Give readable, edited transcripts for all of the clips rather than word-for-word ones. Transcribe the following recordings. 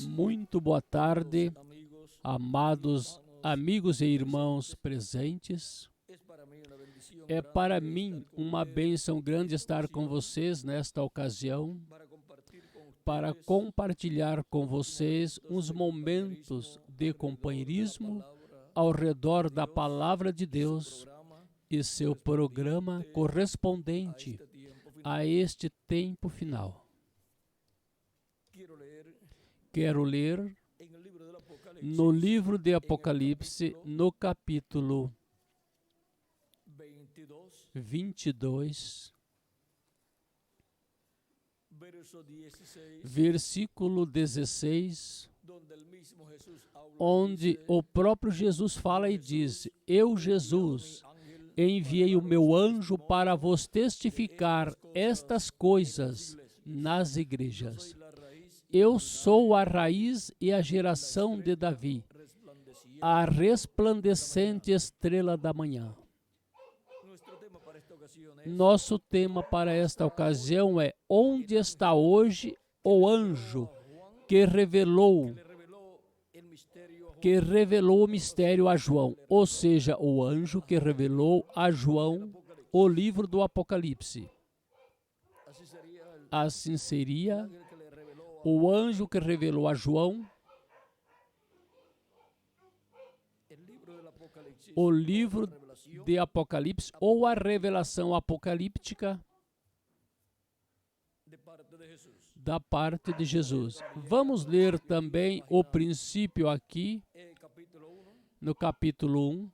Muito boa tarde, amados amigos e irmãos presentes. É para mim uma bênção grande estar com vocês nesta ocasião para compartilhar com vocês uns momentos de companheirismo ao redor da Palavra de Deus e seu programa correspondente a este tempo final. Quero ler no livro de Apocalipse, no capítulo 22, versículo 16, onde o próprio Jesus fala e diz: Eu, Jesus, enviei o meu anjo para vos testificar estas coisas nas igrejas. Eu sou a raiz e a geração de Davi, a resplandecente estrela da manhã. Nosso tema para esta ocasião é: onde está hoje o anjo que revelou o mistério a João? Ou seja, o anjo que revelou a João o livro do Apocalipse. Assim seria o anjo que revelou a João o livro de Apocalipse, ou a revelação apocalíptica da parte de Jesus. Vamos ler também o princípio aqui, no capítulo 1.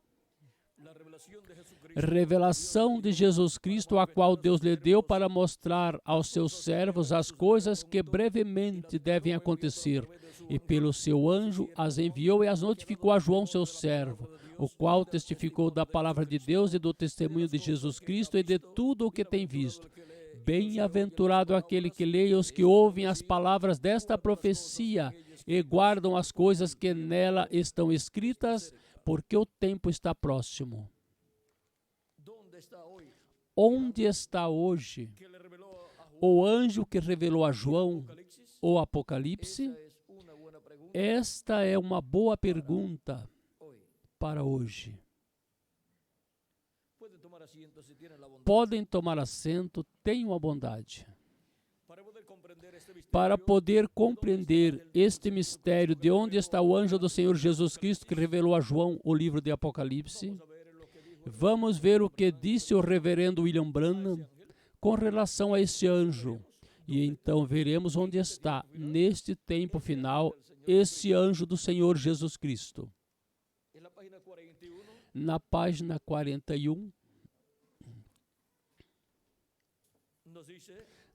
Revelação de Jesus Cristo, a qual Deus lhe deu para mostrar aos seus servos as coisas que brevemente devem acontecer. E pelo seu anjo as enviou e as notificou a João, seu servo, o qual testificou da palavra de Deus e do testemunho de Jesus Cristo e de tudo o que tem visto. Bem-aventurado aquele que lê e os que ouvem as palavras desta profecia e guardam as coisas que nela estão escritas, porque o tempo está próximo. Onde está hoje o anjo que revelou a João o Apocalipse? Esta é uma boa pergunta para hoje. Podem tomar assento, tenham a bondade. Para poder compreender este mistério de onde está o anjo do Senhor Jesus Cristo que revelou a João o livro de Apocalipse, vamos ver o que disse o reverendo William Branham com relação a esse anjo. E então veremos onde está, neste tempo final, esse anjo do Senhor Jesus Cristo. Na página 41,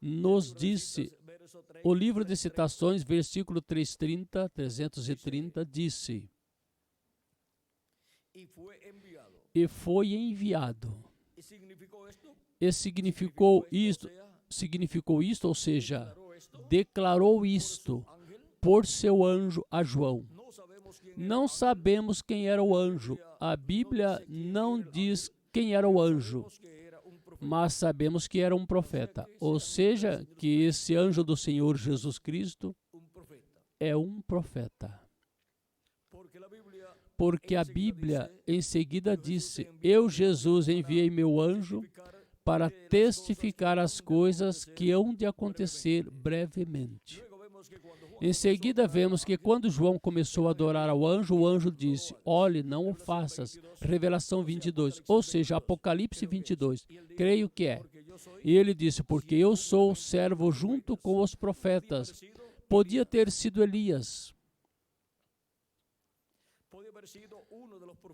nos disse, o livro de citações, versículo 330, disse: E foi enviado. E significou isto, ou seja, declarou isto por seu anjo a João. Não sabemos quem era o anjo. A Bíblia não diz quem era o anjo, mas sabemos que era um profeta. Ou seja, que esse anjo do Senhor Jesus Cristo é um profeta. Porque a Bíblia em seguida disse: Eu, Jesus, enviei meu anjo para testificar as coisas que hão de acontecer brevemente. Em seguida vemos que quando João começou a adorar ao anjo, o anjo disse: Olhe, não o faças. Revelação 22, ou seja, Apocalipse 22. Creio que é. E ele disse: Porque eu sou servo junto com os profetas. Podia ter sido Elias.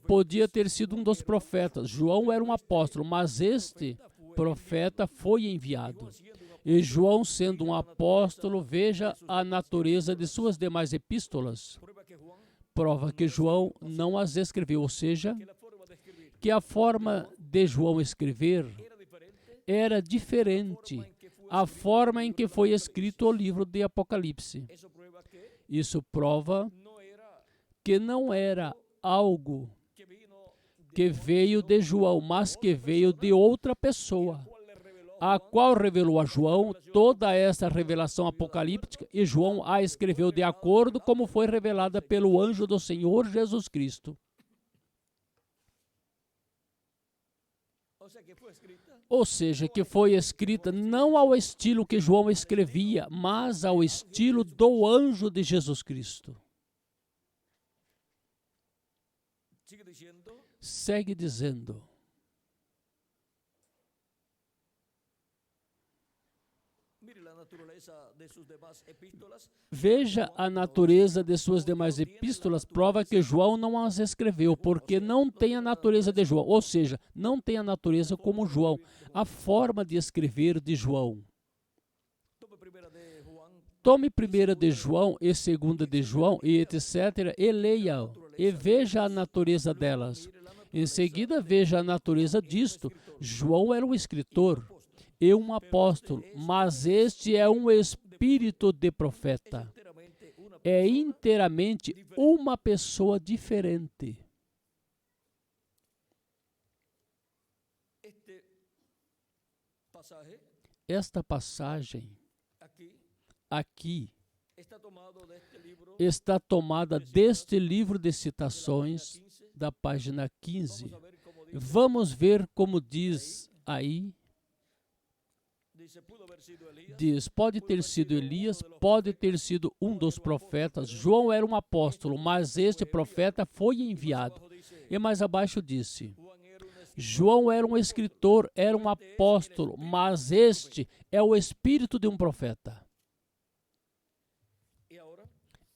Podia ter sido um dos profetas. João era um apóstolo, mas este profeta foi enviado. E João, sendo um apóstolo, veja a natureza de suas demais epístolas. Prova que João não as escreveu, ou seja, que a forma de João escrever era diferente a forma em que foi escrito o livro de Apocalipse. Isso prova que não era algo que veio de João, mas que veio de outra pessoa, a qual revelou a João toda essa revelação apocalíptica, e João a escreveu de acordo como foi revelada pelo anjo do Senhor Jesus Cristo. Ou seja, que foi escrita não ao estilo que João escrevia, mas ao estilo do anjo de Jesus Cristo. Segue dizendo: veja a natureza de suas demais epístolas, prova que João não as escreveu, porque não tem a natureza de João, ou seja, não tem a natureza como João, a forma de escrever de João. Tome 1 de João e 2 de João e etc. e leia e veja a natureza delas. Em seguida, veja a natureza disto. João era um escritor e um apóstolo, mas este é um espírito de profeta. É inteiramente uma pessoa diferente. Esta passagem aqui está tomada deste livro de citações, da página 15. Vamos ver como diz aí. Diz, pode ter sido Elias, pode ter sido um dos profetas. João era um apóstolo, mas este profeta foi enviado. E mais abaixo disse, João era um escritor, era um apóstolo, mas este é o espírito de um profeta.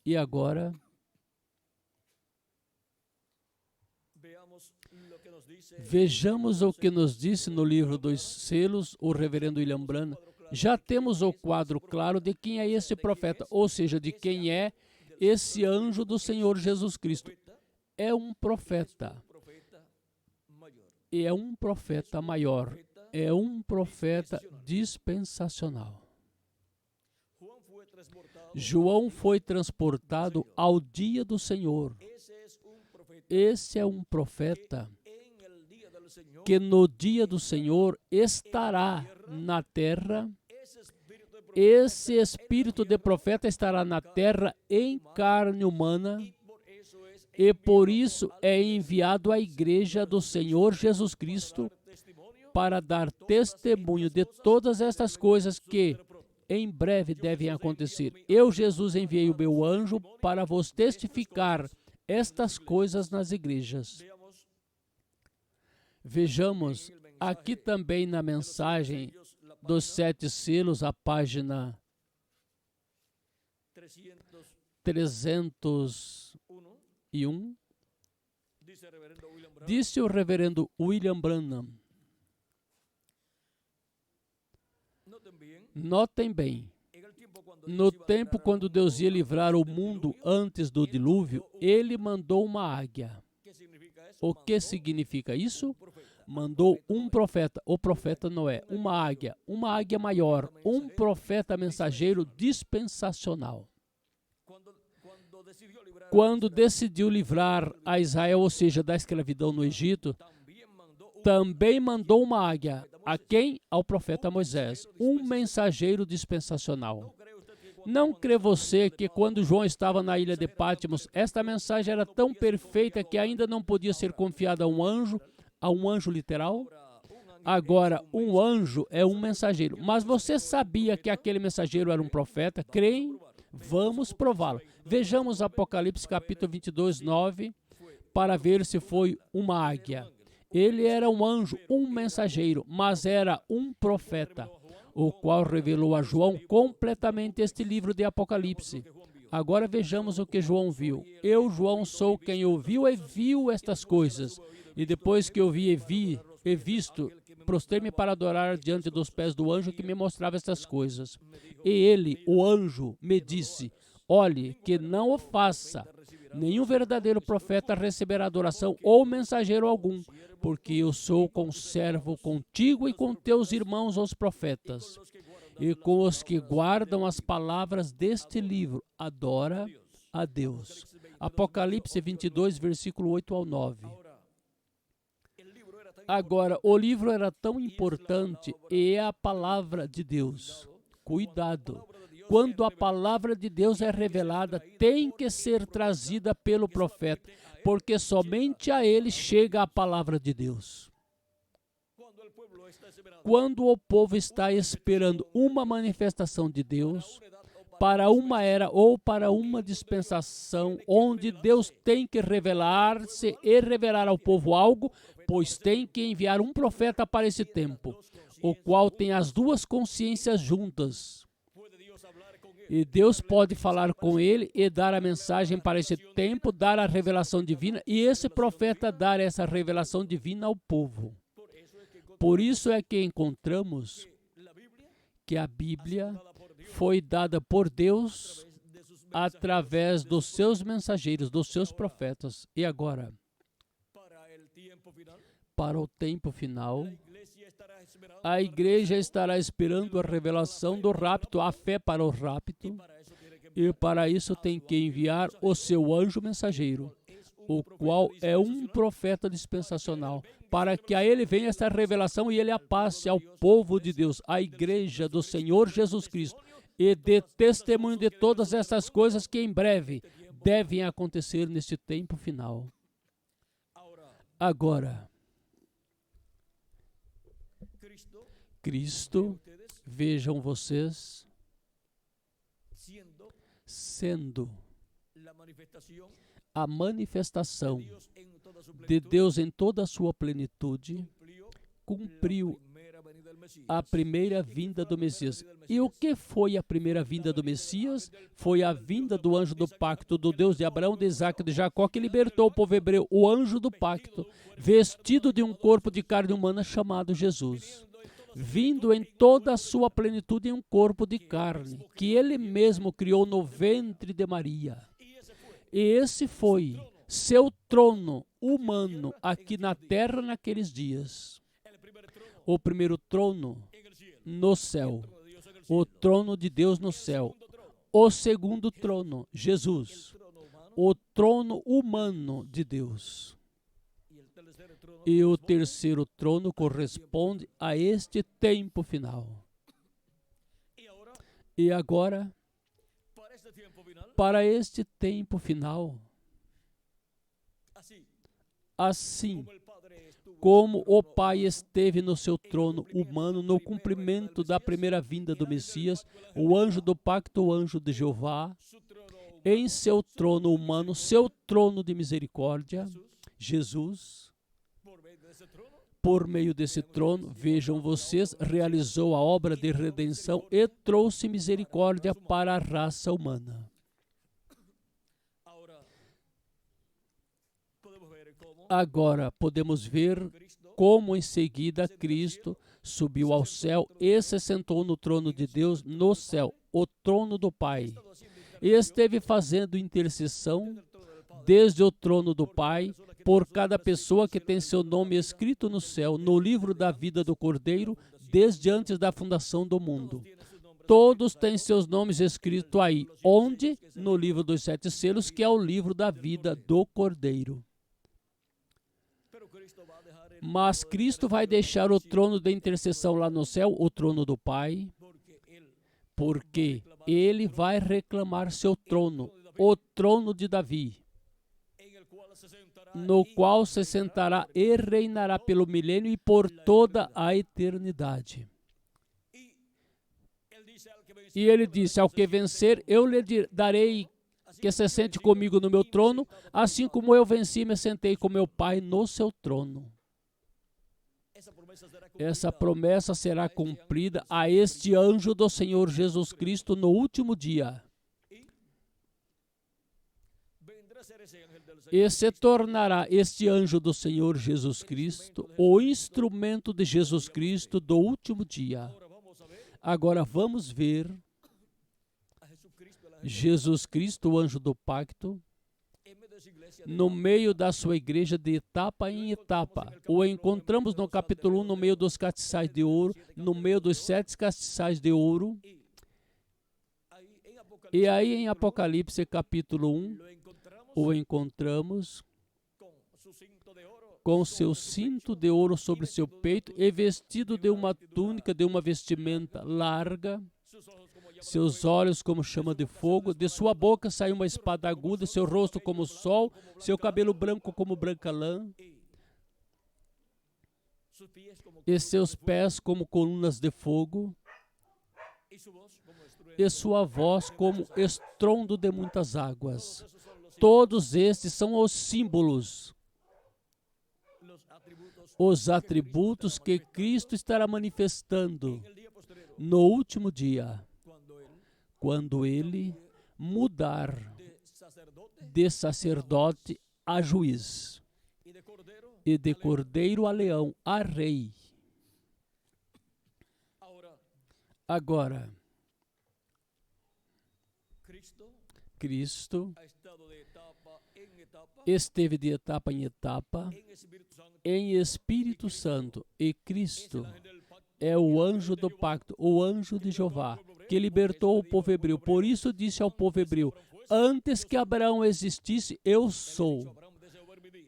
E agora, vejamos o que nos disse no livro dos selos o reverendo William Branham. Já temos o quadro claro de quem é esse profeta, ou seja, de quem é esse anjo do Senhor Jesus Cristo. É um profeta. E é um profeta maior. É um profeta dispensacional. João foi transportado ao dia do Senhor. Esse é um profeta que no dia do Senhor estará na terra. Esse espírito de profeta estará na terra em carne humana e por isso é enviado à igreja do Senhor Jesus Cristo para dar testemunho de todas estas coisas que em breve devem acontecer. Eu, Jesus, enviei o meu anjo para vos testificar estas coisas nas igrejas. Vejamos aqui também na mensagem dos 7 selos, a página 301, disse o reverendo William Branham. Notem bem, no tempo quando Deus ia livrar o mundo antes do dilúvio, Ele mandou uma águia. O que significa isso? Mandou um profeta, o profeta Noé, uma águia maior, um profeta mensageiro dispensacional. Quando decidiu livrar a Israel, ou seja, da escravidão no Egito, também mandou uma águia. A quem? Ao profeta Moisés, um mensageiro dispensacional. Não crê você que quando João estava na ilha de Patmos, esta mensagem era tão perfeita que ainda não podia ser confiada a um anjo literal? Agora, um anjo é um mensageiro. Mas você sabia que aquele mensageiro era um profeta? Creem? Vamos prová-lo. Vejamos Apocalipse capítulo 22, 9, para ver se foi uma águia. Ele era um anjo, um mensageiro, mas era um profeta, o qual revelou a João completamente este livro de Apocalipse. Agora vejamos o que João viu. Eu, João, sou quem ouviu e viu estas coisas. E depois que eu vi e visto, prostrei-me para adorar diante dos pés do anjo que me mostrava estas coisas. E ele, o anjo, me disse, olhe, que não o faça. Nenhum verdadeiro profeta receberá adoração ou mensageiro algum, porque eu sou conservo contigo e com teus irmãos os profetas. E com os que guardam as palavras deste livro, adora a Deus. Apocalipse 22, versículo 8 ao 9. Agora, o livro era tão importante e é a palavra de Deus. Cuidado. Quando a palavra de Deus é revelada, tem que ser trazida pelo profeta, porque somente a ele chega a palavra de Deus. Quando o povo está esperando uma manifestação de Deus, para uma era ou para uma dispensação, onde Deus tem que revelar-se e revelar ao povo algo, pois tem que enviar um profeta para esse tempo, o qual tem as duas consciências juntas. E Deus pode falar com ele e dar a mensagem para esse tempo, dar a revelação divina, e esse profeta dar essa revelação divina ao povo. Por isso é que encontramos que a Bíblia foi dada por Deus através dos seus mensageiros, dos seus profetas. E agora, para o tempo final, a igreja estará esperando a revelação do rapto, a fé para o rapto, e para isso tem que enviar o seu anjo mensageiro, o qual é um profeta dispensacional, para que a ele venha esta revelação e ele a passe ao povo de Deus, à igreja do Senhor Jesus Cristo, e dê testemunho de todas essas coisas que em breve devem acontecer neste tempo final. Agora, Cristo, vejam vocês, sendo a manifestação de Deus em toda a sua plenitude, cumpriu a primeira vinda do Messias. E o que foi a primeira vinda do Messias? Foi a vinda do anjo do pacto, do Deus de Abraão, de Isaac e de Jacó, que libertou o povo hebreu, o anjo do pacto, vestido de um corpo de carne humana chamado Jesus, vindo em toda a sua plenitude em um corpo de carne, que ele mesmo criou no ventre de Maria. E esse foi seu trono humano aqui na terra naqueles dias. O primeiro trono no céu, o trono de Deus no céu. O segundo trono, Jesus, o trono humano de Deus. E o terceiro trono corresponde a este tempo final. E agora, para este tempo final, assim como o Pai esteve no seu trono humano no cumprimento da primeira vinda do Messias, o anjo do pacto, o anjo de Jeová, em seu trono humano, seu trono de misericórdia, Jesus, por meio desse trono, vejam vocês, realizou a obra de redenção e trouxe misericórdia para a raça humana. Agora podemos ver como em seguida Cristo subiu ao céu e se sentou no trono de Deus no céu, o trono do Pai. E esteve fazendo intercessão desde o trono do Pai por cada pessoa que tem seu nome escrito no céu, no livro da vida do Cordeiro, desde antes da fundação do mundo. Todos têm seus nomes escritos aí. Onde? No livro dos 7 selos, que é o livro da vida do Cordeiro. Mas Cristo vai deixar o trono da intercessão lá no céu, o trono do Pai, porque ele vai reclamar seu trono, o trono de Davi, no qual se sentará e reinará pelo milênio e por toda a eternidade. E ele disse, ao que vencer, eu lhe darei que se sente comigo no meu trono, assim como eu venci e me sentei com meu Pai no seu trono. Essa promessa será cumprida a este anjo do Senhor Jesus Cristo no último dia. E se tornará este anjo do Senhor Jesus Cristo o instrumento de Jesus Cristo do último dia. Agora vamos ver Jesus Cristo, o anjo do pacto, no meio da sua igreja de etapa em etapa. O encontramos no capítulo 1, no meio dos castiçais de ouro, no meio dos 7 castiçais de ouro. E aí em Apocalipse capítulo 1, o encontramos com seu cinto de ouro sobre seu peito e vestido de uma túnica de uma vestimenta larga, seus olhos como chama de fogo, de sua boca saiu uma espada aguda, seu rosto como o sol, seu cabelo branco como branca lã, e seus pés como colunas de fogo, e sua voz como estrondo de muitas águas. Todos estes são os símbolos, os atributos que Cristo estará manifestando no último dia, quando Ele mudar de sacerdote a juiz, e de cordeiro a leão, a rei. Agora, Cristo esteve de etapa em etapa em Espírito Santo, e Cristo é o anjo do pacto, o anjo de Jeová, que libertou o povo hebreu. Por isso disse ao povo hebreu: antes que Abraão existisse, eu sou.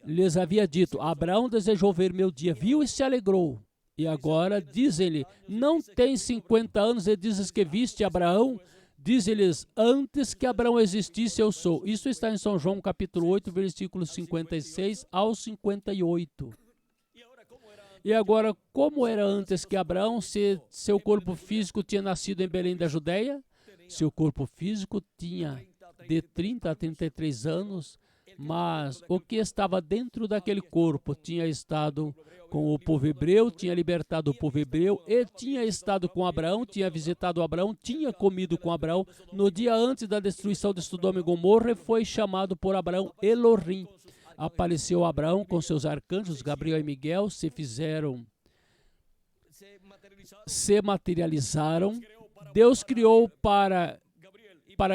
Lhes havia dito: Abraão desejou ver meu dia, viu e se alegrou. E agora dizem-lhe: não tem 50 anos e dizes que viste Abraão? Diz-lhes: antes que Abraão existisse, eu sou. Isso está em São João capítulo 8, versículos 56 ao 58. E agora, como era antes que Abraão, se seu corpo físico tinha nascido em Belém da Judéia? Seu corpo físico tinha de 30 a 33 anos, mas o que estava dentro daquele corpo tinha estado com o povo hebreu, tinha libertado o povo hebreu, e tinha estado com Abraão, tinha visitado Abraão, tinha comido com Abraão. No dia antes da destruição de Sodoma e Gomorra, foi chamado por Abraão Elohim. Apareceu Abraão com seus arcanjos, Gabriel e Miguel, se materializaram. Deus criou para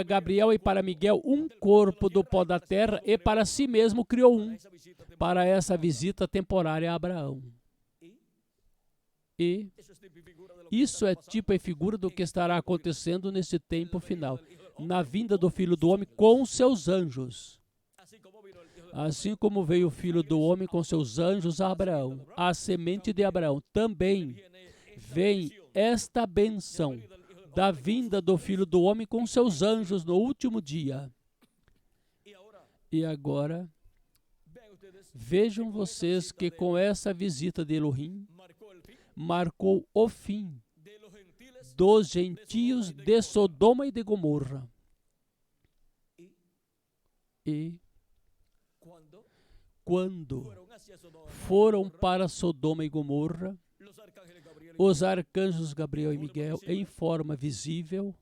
Gabriel e para Miguel um corpo do pó da terra, e para si mesmo criou um, para essa visita temporária a Abraão. E isso é tipo e figura do que estará acontecendo nesse tempo final, na vinda do Filho do Homem com seus anjos. Assim como veio o Filho do Homem com seus anjos a Abraão, a semente de Abraão, também vem esta bênção da vinda do Filho do Homem com seus anjos no último dia. E agora, vejam vocês que com essa visita de Elohim, marcou o fim dos gentios de Sodoma e de Gomorra. E quando foram para Sodoma e Gomorra, os arcanjos Gabriel e Miguel, em forma visível,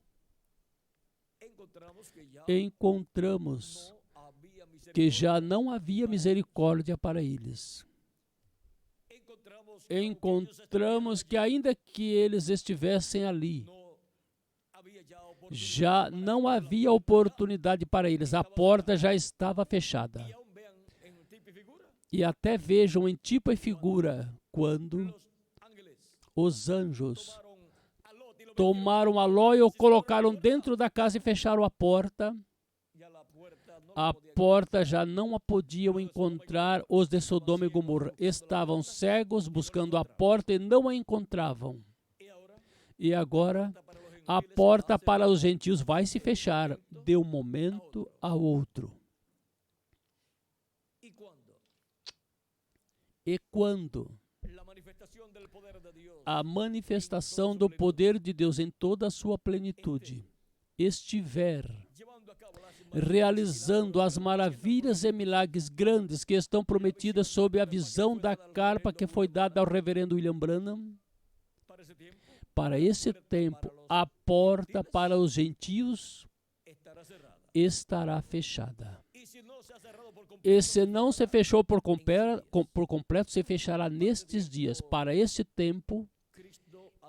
encontramos que já não havia misericórdia para eles. Encontramos que, ainda que eles estivessem ali, já não havia oportunidade para eles, a porta já estava fechada. E até vejam em tipo e figura, quando os anjos tomaram a Ló e o colocaram dentro da casa e fecharam a porta já não a podiam encontrar. Os de Sodoma e Gomorra estavam cegos buscando a porta e não a encontravam. E agora a porta para os gentios vai se fechar de um momento ao outro. E quando a manifestação do poder de Deus em toda a sua plenitude estiver realizando as maravilhas e milagres grandes que estão prometidas sob a visão da carpa que foi dada ao reverendo William Branham, para esse tempo, a porta para os gentios estará fechada. E se não se fechou por completo, se fechará nestes dias. Para esse tempo,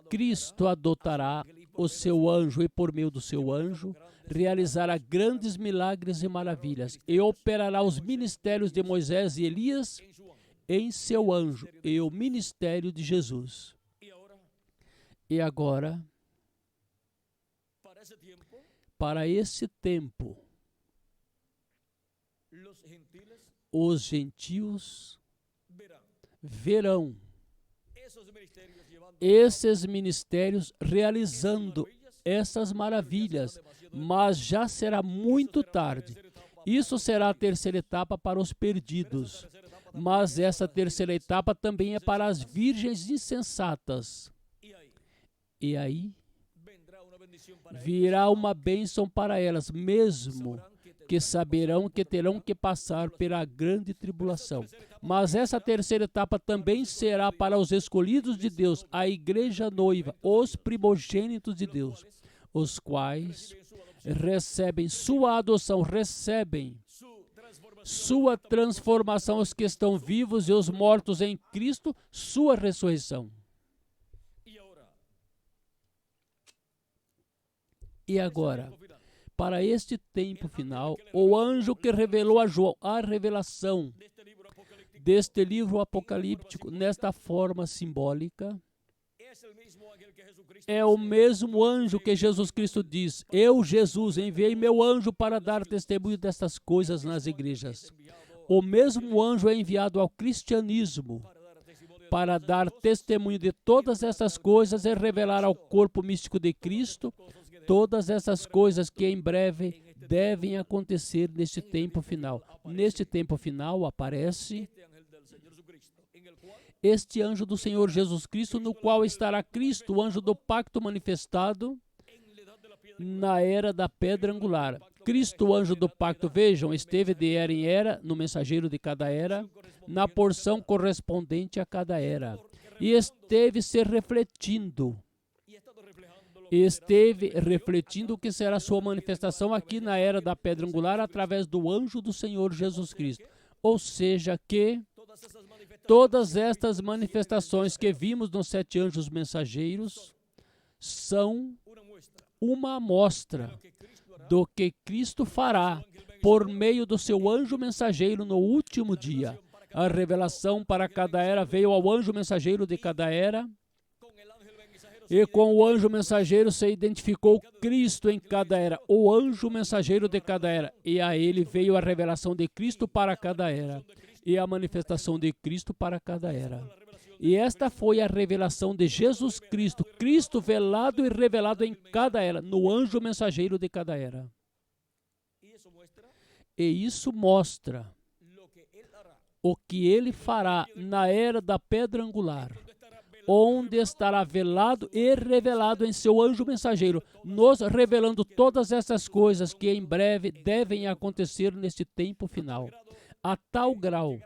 Cristo adotará o seu anjo e, por meio do seu anjo, realizará grandes milagres e maravilhas e operará os ministérios de Moisés e Elias em seu anjo e o ministério de Jesus. E agora, para esse tempo, os gentios verão esses ministérios realizando essas maravilhas, mas já será muito tarde. Isso será a terceira etapa para os perdidos, mas essa terceira etapa também é para as virgens insensatas. E aí virá uma bênção para elas, mesmo que saberão que terão que passar pela grande tribulação. Mas essa terceira etapa também será para os escolhidos de Deus, a igreja noiva, os primogênitos de Deus, os quais recebem sua adoção, recebem sua transformação, os que estão vivos e os mortos em Cristo, sua ressurreição. E agora, para este tempo final, o anjo que revelou a João a revelação deste livro apocalíptico nesta forma simbólica, é o mesmo anjo que Jesus Cristo diz: eu, Jesus, enviei meu anjo para dar testemunho destas coisas nas igrejas. O mesmo anjo é enviado ao cristianismo para dar testemunho de todas essas coisas e revelar ao corpo místico de Cristo todas essas coisas que em breve devem acontecer neste tempo final. Neste tempo final aparece este anjo do Senhor Jesus Cristo, no qual estará Cristo, o anjo do pacto manifestado na era da pedra angular. Cristo, o anjo do pacto, vejam, esteve de era em era, no mensageiro de cada era, na porção correspondente a cada era. E esteve se refletindo. Esteve refletindo o que será sua manifestação aqui na era da pedra angular através do anjo do Senhor Jesus Cristo. Ou seja que todas estas manifestações que vimos nos 7 anjos mensageiros são uma amostra do que Cristo fará por meio do seu anjo mensageiro no último dia. A revelação para cada era veio ao anjo mensageiro de cada era, e com o anjo mensageiro se identificou Cristo em cada era, o anjo mensageiro de cada era, e a ele veio a revelação de Cristo para cada era, e a manifestação de Cristo para cada era. E esta foi a revelação de Jesus Cristo, Cristo velado e revelado em cada era, no anjo mensageiro de cada era. E isso mostra o que ele fará na era da pedra angular, onde estará velado e revelado em seu anjo mensageiro, nos revelando todas essas coisas que em breve devem acontecer neste tempo final, a tal grau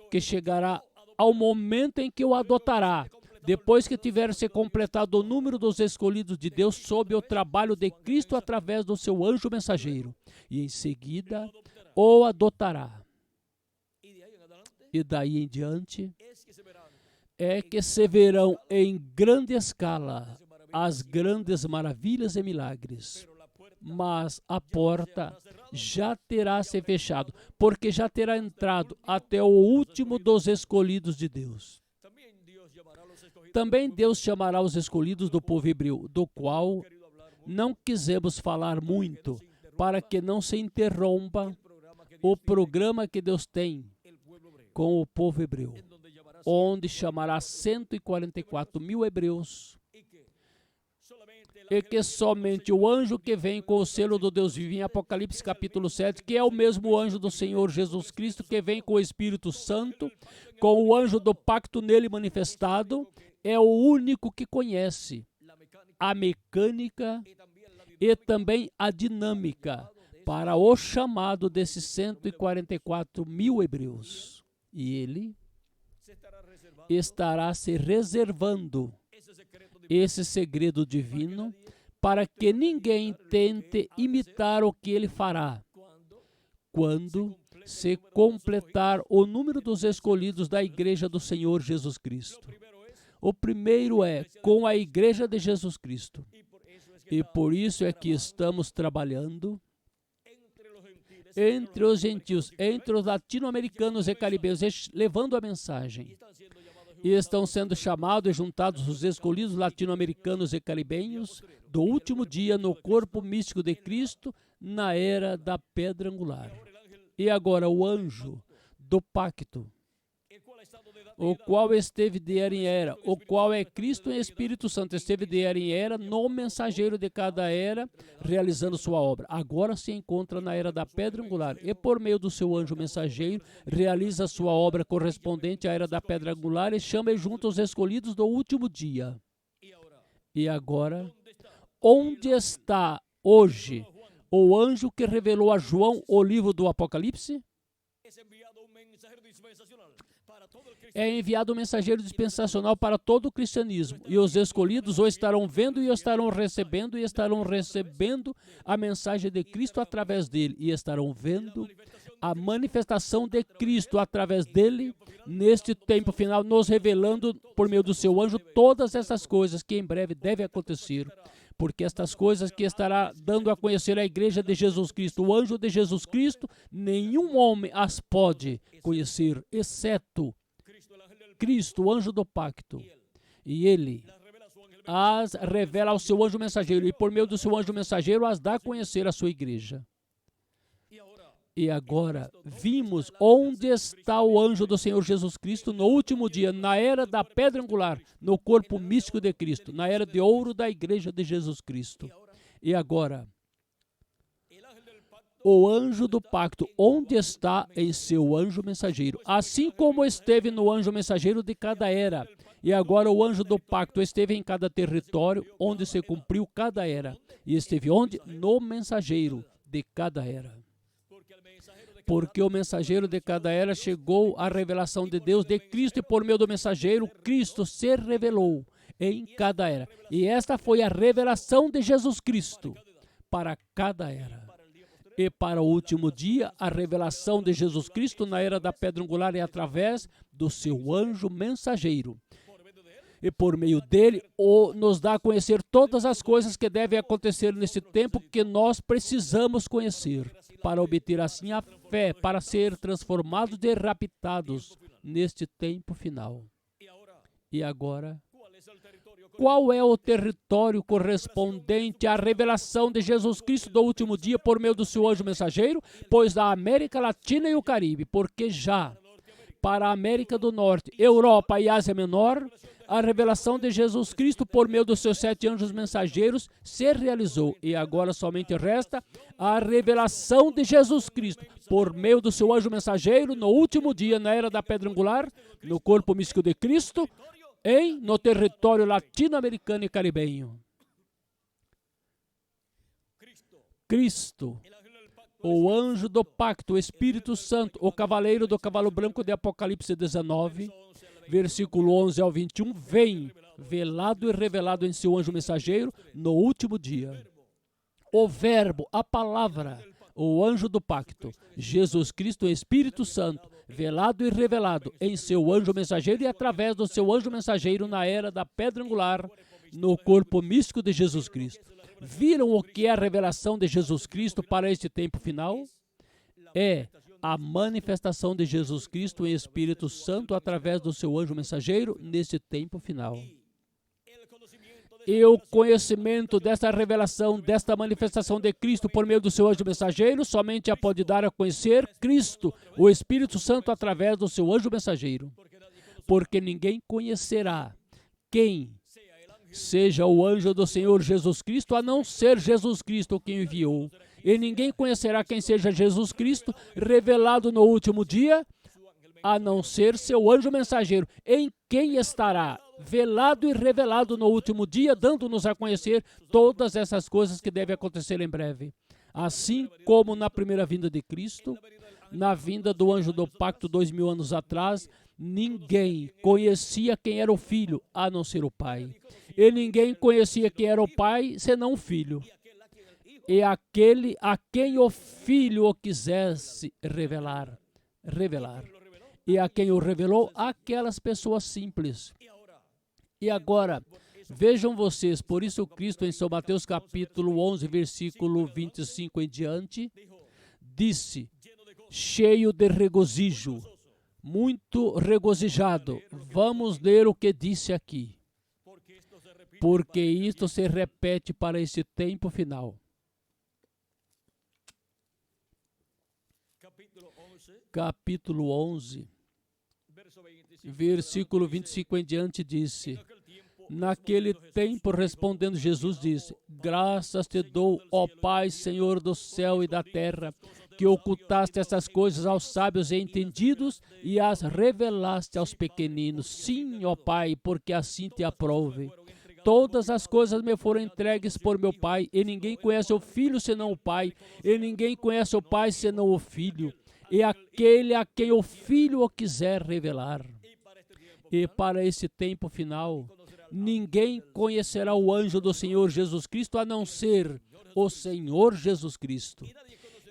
que chegará ao momento em que o adotará, depois que tiver se completado o número dos escolhidos de Deus sob o trabalho de Cristo através do seu anjo mensageiro, e em seguida o adotará. E daí em diante é que se verão em grande escala as grandes maravilhas e milagres. Mas a porta já terá se fechado, porque já terá entrado até o último dos escolhidos de Deus. Também Deus chamará os escolhidos do povo hebreu, do qual não quisemos falar muito, para que não se interrompa o programa que Deus tem com o povo hebreu, onde chamará 144.000 hebreus, e que somente o anjo que vem com o selo do Deus vivo, em Apocalipse capítulo 7, que é o mesmo anjo do Senhor Jesus Cristo, que vem com o Espírito Santo, com o anjo do pacto nele manifestado, é o único que conhece a mecânica e também a dinâmica para o chamado desses 144.000 hebreus. E ele estará se reservando esse segredo divino para que ninguém tente imitar o que ele fará quando se completar o número dos escolhidos da igreja do Senhor Jesus Cristo. O primeiro é com a igreja de Jesus Cristo. E por isso é que estamos trabalhando entre os gentios, entre os latino-americanos e caribenhos, levando a mensagem. E estão sendo chamados e juntados os escolhidos latino-americanos e caribenhos do último dia no corpo místico de Cristo na era da pedra angular. E agora o anjo do pacto, o qual esteve de era em era, o qual é Cristo em Espírito Santo, esteve de era em era, no mensageiro de cada era, realizando sua obra. Agora se encontra na era da pedra angular e por meio do seu anjo mensageiro, realiza sua obra correspondente à era da pedra angular e chama junto os escolhidos do último dia. E agora, onde está hoje o anjo que revelou a João o livro do Apocalipse? É enviado um mensageiro dispensacional para todo o cristianismo, e os escolhidos o estarão vendo e o estarão recebendo a mensagem de Cristo através dele, e estarão vendo a manifestação de Cristo através dele, neste tempo final, nos revelando por meio do seu anjo todas essas coisas que em breve devem acontecer, porque estas coisas que estará dando a conhecer a igreja de Jesus Cristo, o anjo de Jesus Cristo, nenhum homem as pode conhecer, exceto Cristo, o anjo do pacto, e ele as revela ao seu anjo mensageiro, e por meio do seu anjo mensageiro as dá a conhecer à sua igreja. E agora vimos onde está o anjo do Senhor Jesus Cristo no último dia, na era da pedra angular, no corpo místico de Cristo, na era de ouro da igreja de Jesus Cristo. E agora, o anjo do pacto, onde está em seu anjo mensageiro, assim como esteve no anjo mensageiro de cada era. E agora o anjo do pacto esteve em cada território onde se cumpriu cada era. E esteve onde? No mensageiro de cada era. Porque o mensageiro de cada era chegou à revelação de Deus, de Cristo, e por meio do mensageiro, Cristo se revelou em cada era. E esta foi a revelação de Jesus Cristo para cada era. E para o último dia, a revelação de Jesus Cristo na era da pedra angular é através do seu anjo mensageiro. E por meio dele, nos dá a conhecer todas as coisas que devem acontecer nesse tempo que nós precisamos conhecer, para obter assim a fé, para ser transformados e raptados neste tempo final. E agora, qual é o território correspondente à revelação de Jesus Cristo do último dia por meio do seu anjo mensageiro? Pois da América Latina e o Caribe, porque já para a América do Norte, Europa e Ásia Menor, a revelação de Jesus Cristo por meio dos seus 7 anjos mensageiros se realizou, e agora somente resta a revelação de Jesus Cristo por meio do seu anjo mensageiro no último dia, na era da pedra angular, no corpo místico de Cristo, no território latino-americano e caribenho. Cristo, o anjo do pacto, o Espírito Santo, o cavaleiro do cavalo branco de Apocalipse 19, versículo 11 ao 21, vem velado e revelado em seu anjo mensageiro no último dia. O verbo, a palavra, o anjo do pacto, Jesus Cristo, o Espírito Santo, velado e revelado em seu anjo mensageiro e através do seu anjo mensageiro na era da pedra angular, no corpo místico de Jesus Cristo. Viram o que é a revelação de Jesus Cristo para este tempo final? É a manifestação de Jesus Cristo em Espírito Santo através do seu anjo mensageiro neste tempo final. E o conhecimento desta revelação, desta manifestação de Cristo por meio do seu anjo mensageiro, somente a pode dar a conhecer Cristo, o Espírito Santo, através do seu anjo mensageiro. Porque ninguém conhecerá quem seja o anjo do Senhor Jesus Cristo, a não ser Jesus Cristo quem o enviou. E ninguém conhecerá quem seja Jesus Cristo, revelado no último dia, a não ser seu anjo mensageiro, em quem estará velado e revelado no último dia, dando-nos a conhecer todas essas coisas que devem acontecer em breve. Assim como na primeira vinda de Cristo, na vinda do anjo do pacto 2000 anos atrás, ninguém conhecia quem era o Filho, a não ser o Pai. E ninguém conhecia quem era o Pai, senão o Filho. E aquele a quem o Filho o quisesse revelar. E a quem o revelou, aquelas pessoas simples. E agora, vejam vocês, por isso Cristo em São Mateus capítulo 11, versículo 25 em diante, disse, cheio de regozijo, muito regozijado. Vamos ler o que disse aqui. Porque isto se repete para esse tempo final. Capítulo 11, Versículo 25 em diante disse: naquele tempo, respondendo Jesus, disse: graças te dou, ó Pai, Senhor do céu e da terra, que ocultaste essas coisas aos sábios e entendidos e as revelaste aos pequeninos. Sim, ó Pai, porque assim te aprove. Todas as coisas me foram entregues por meu Pai, e ninguém conhece o Filho senão o Pai, e ninguém conhece o Pai senão o Filho, e aquele a quem o Filho o quiser revelar. E para esse tempo final, ninguém conhecerá o anjo do Senhor Jesus Cristo a não ser o Senhor Jesus Cristo.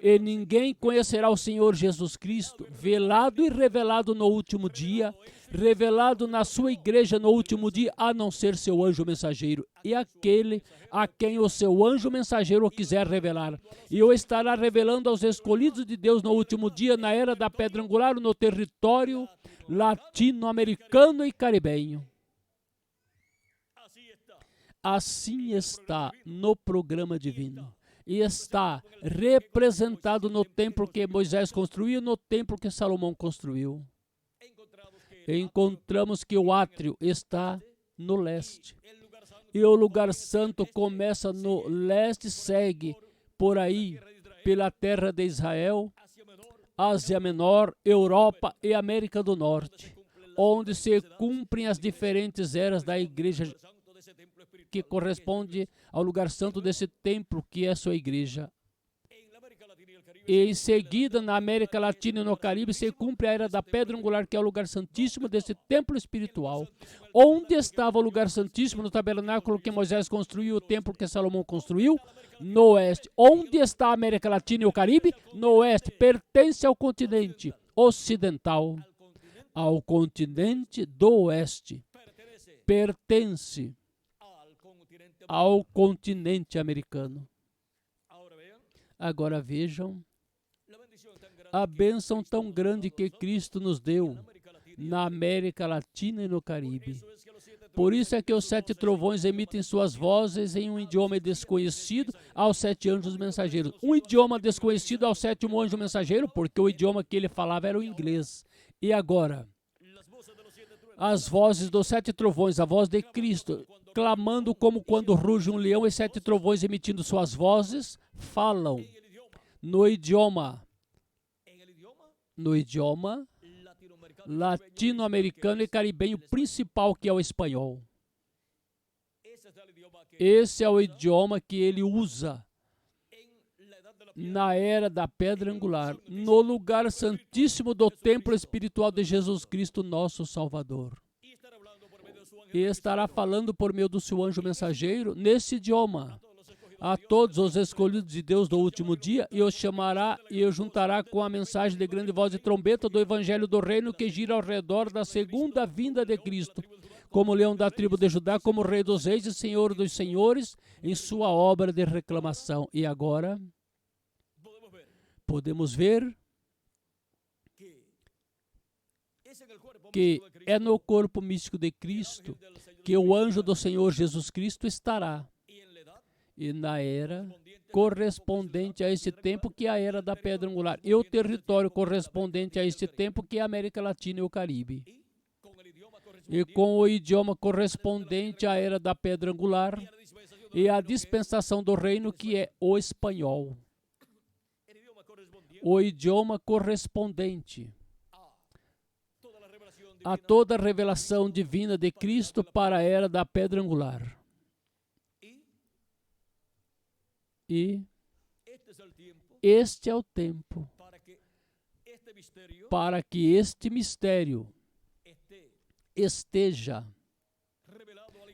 E ninguém conhecerá o Senhor Jesus Cristo, velado e revelado no último dia, revelado na sua igreja no último dia, a não ser seu anjo mensageiro, e aquele a quem o seu anjo mensageiro o quiser revelar. E o estará revelando aos escolhidos de Deus no último dia, na era da pedra angular, no território latino-americano e caribenho. Assim está no programa divino. E está representado no templo que Moisés construiu e no templo que Salomão construiu. Encontramos que o átrio está no leste. E o lugar santo começa no leste, segue por aí, pela terra de Israel, Ásia Menor, Europa e América do Norte, onde se cumprem as diferentes eras da igreja, que corresponde ao lugar santo desse templo que é sua igreja. E em seguida, na América Latina e no Caribe, se cumpre a era da pedra angular, que é o lugar santíssimo desse templo espiritual. Onde estava o lugar santíssimo? No tabernáculo que Moisés construiu, o templo que Salomão construiu? No oeste. Onde está a América Latina e o Caribe? No oeste. Pertence ao continente ocidental. Ao continente do oeste. Pertence ao continente americano. Agora vejam a bênção tão grande que Cristo nos deu na América Latina e no Caribe. Por isso é que os 7 trovões emitem suas vozes em um idioma desconhecido aos 7 anjos mensageiros. Um idioma desconhecido ao 7º anjo mensageiro, porque o idioma que ele falava era o inglês. E agora, as vozes dos 7 trovões, a voz de Cristo, clamando como quando ruge um leão, e 7 trovões emitindo suas vozes, falam no idioma latino-americano e caribenho principal, que é o espanhol. Esse é o idioma que ele usa na era da pedra angular, no lugar santíssimo do templo espiritual de Jesus Cristo, nosso Salvador. E estará falando por meio do seu anjo mensageiro nesse idioma a todos os escolhidos de Deus do último dia, e os chamará e os juntará com a mensagem de grande voz de trombeta do evangelho do reino, que gira ao redor da segunda vinda de Cristo, como leão da tribo de Judá, como rei dos reis e senhor dos senhores, em sua obra de reclamação. E agora podemos ver que é no corpo místico de Cristo que o anjo do Senhor Jesus Cristo estará. E na era correspondente a esse tempo, que é a era da pedra angular, e o território correspondente a esse tempo, que é a América Latina e o Caribe. E com o idioma correspondente à era da pedra angular e a dispensação do reino, que é o espanhol. O idioma correspondente a toda a revelação divina de Cristo para a era da pedra angular. E este é o tempo para que este mistério esteja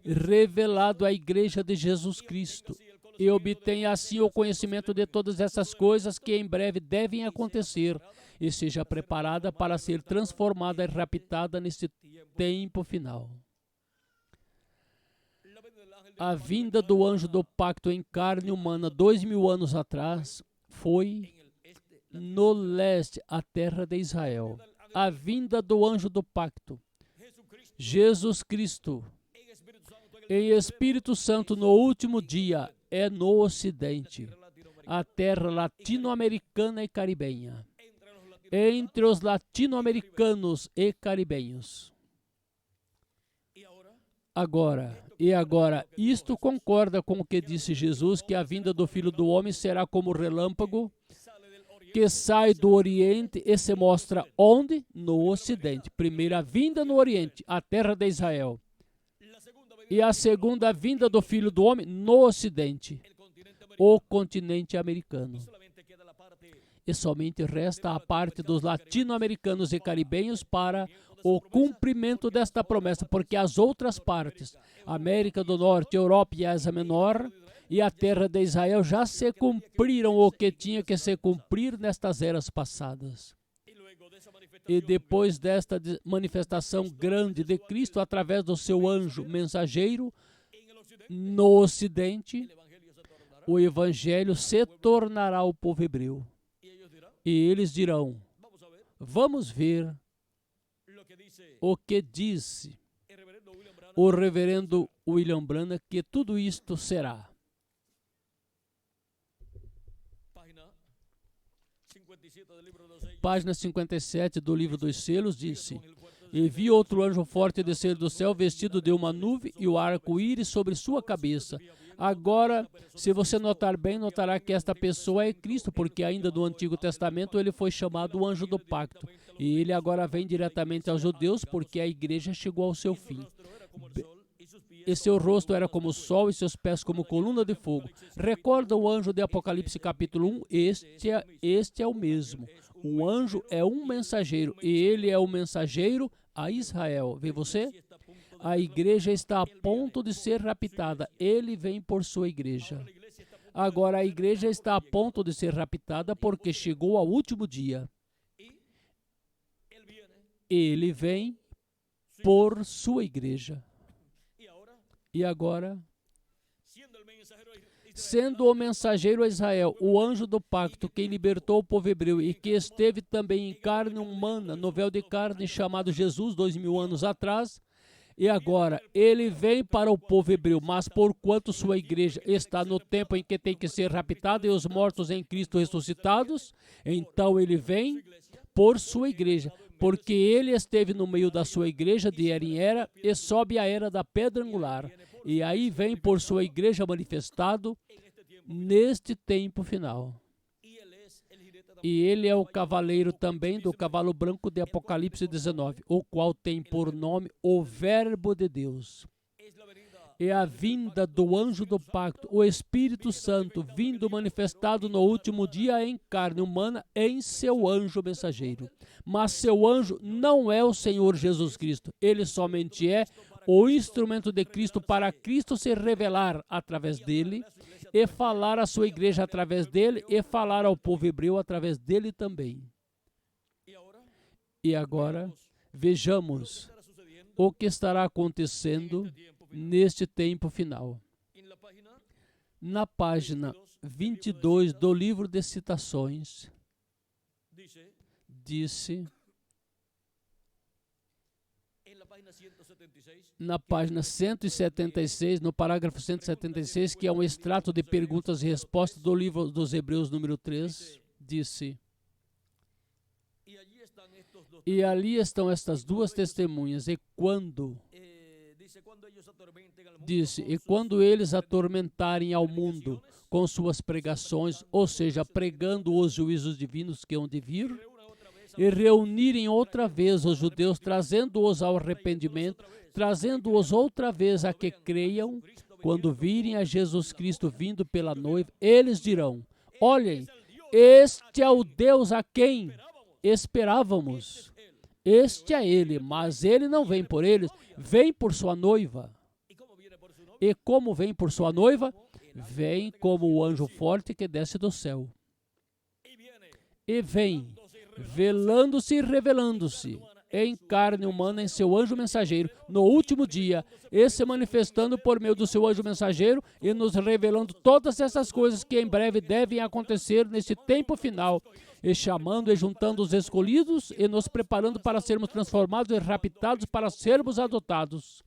revelado à Igreja de Jesus Cristo e obtenha assim o conhecimento de todas essas coisas que em breve devem acontecer, e seja preparada para ser transformada e raptada nesse tempo final. A vinda do anjo do pacto em carne humana 2000 anos atrás foi no leste, a terra de Israel. A vinda do anjo do pacto, Jesus Cristo, em Espírito Santo no último dia, é no ocidente, a terra latino-americana e caribenha. entre os latino-americanos e caribenhos. Agora, isto concorda com o que disse Jesus, que a vinda do Filho do Homem será como relâmpago que sai do Oriente e se mostra onde? No Ocidente. Primeira vinda no Oriente, a terra de Israel. E a segunda vinda do Filho do Homem no Ocidente, o continente americano. E somente resta a parte dos latino-americanos e caribenhos para o cumprimento desta promessa, porque as outras partes, América do Norte, Europa e Ásia Menor, e a terra de Israel já se cumpriram o que tinha que se cumprir nestas eras passadas. E depois desta manifestação grande de Cristo, através do seu anjo mensageiro, no Ocidente, o Evangelho se tornará o povo hebreu. E eles dirão, vamos ver o que disse o reverendo William Branham, que tudo isto será. Página 57 do livro dos selos disse: E vi outro anjo forte descer do céu, vestido de uma nuvem e o arco-íris sobre sua cabeça. Agora, se você notar bem, notará que esta pessoa é Cristo, porque ainda no Antigo Testamento ele foi chamado o anjo do pacto. E ele agora vem diretamente aos judeus, porque a igreja chegou ao seu fim. E seu rosto era como o sol e seus pés como coluna de fogo. Recorda o anjo de Apocalipse capítulo 1? Este é o mesmo. O anjo é um mensageiro, e ele é o mensageiro a Israel. Vê você? A igreja está a ponto de ser raptada. Ele vem por sua igreja. Agora a igreja está a ponto de ser raptada porque chegou ao último dia. Ele vem por sua igreja. E agora, sendo o mensageiro a Israel, o anjo do pacto, quem libertou o povo hebreu e que esteve também em carne humana, no véu de carne, chamado Jesus, 2000 anos atrás, e agora ele vem para o povo hebreu, mas porquanto sua igreja está no tempo em que tem que ser raptada e os mortos em Cristo ressuscitados, então ele vem por sua igreja, porque ele esteve no meio da sua igreja de era em era e sobe a era da pedra angular, e aí vem por sua igreja manifestado neste tempo final. E ele é o cavaleiro também do cavalo branco de Apocalipse 19, o qual tem por nome o Verbo de Deus. É a vinda do anjo do pacto, o Espírito Santo, vindo manifestado no último dia em carne humana em seu anjo mensageiro. Mas seu anjo não é o Senhor Jesus Cristo. Ele somente é o instrumento de Cristo para Cristo se revelar através dele e falar à sua igreja através dele e falar ao povo hebreu através dele também. E agora, vejamos o que estará acontecendo neste tempo final. Na página 22 do livro de citações, disse, na página 176, no parágrafo 176, que é um extrato de perguntas e respostas do livro dos Hebreus, número 3, disse: E ali estão estas duas testemunhas, e quando eles atormentarem ao mundo com suas pregações, ou seja, pregando os juízos divinos que hão de vir, e reunirem outra vez os judeus, trazendo-os ao arrependimento, trazendo-os outra vez a que creiam, quando virem a Jesus Cristo vindo pela noiva, eles dirão: olhem, este é o Deus a quem esperávamos. Este é ele, mas ele não vem por eles, vem por sua noiva. E como vem por sua noiva? Vem como o anjo forte que desce do céu. E vem, velando-se e revelando-se em carne humana em seu anjo mensageiro, no último dia, e se manifestando por meio do seu anjo mensageiro e nos revelando todas essas coisas que em breve devem acontecer nesse tempo final, e chamando e juntando os escolhidos e nos preparando para sermos transformados e raptados para sermos adotados.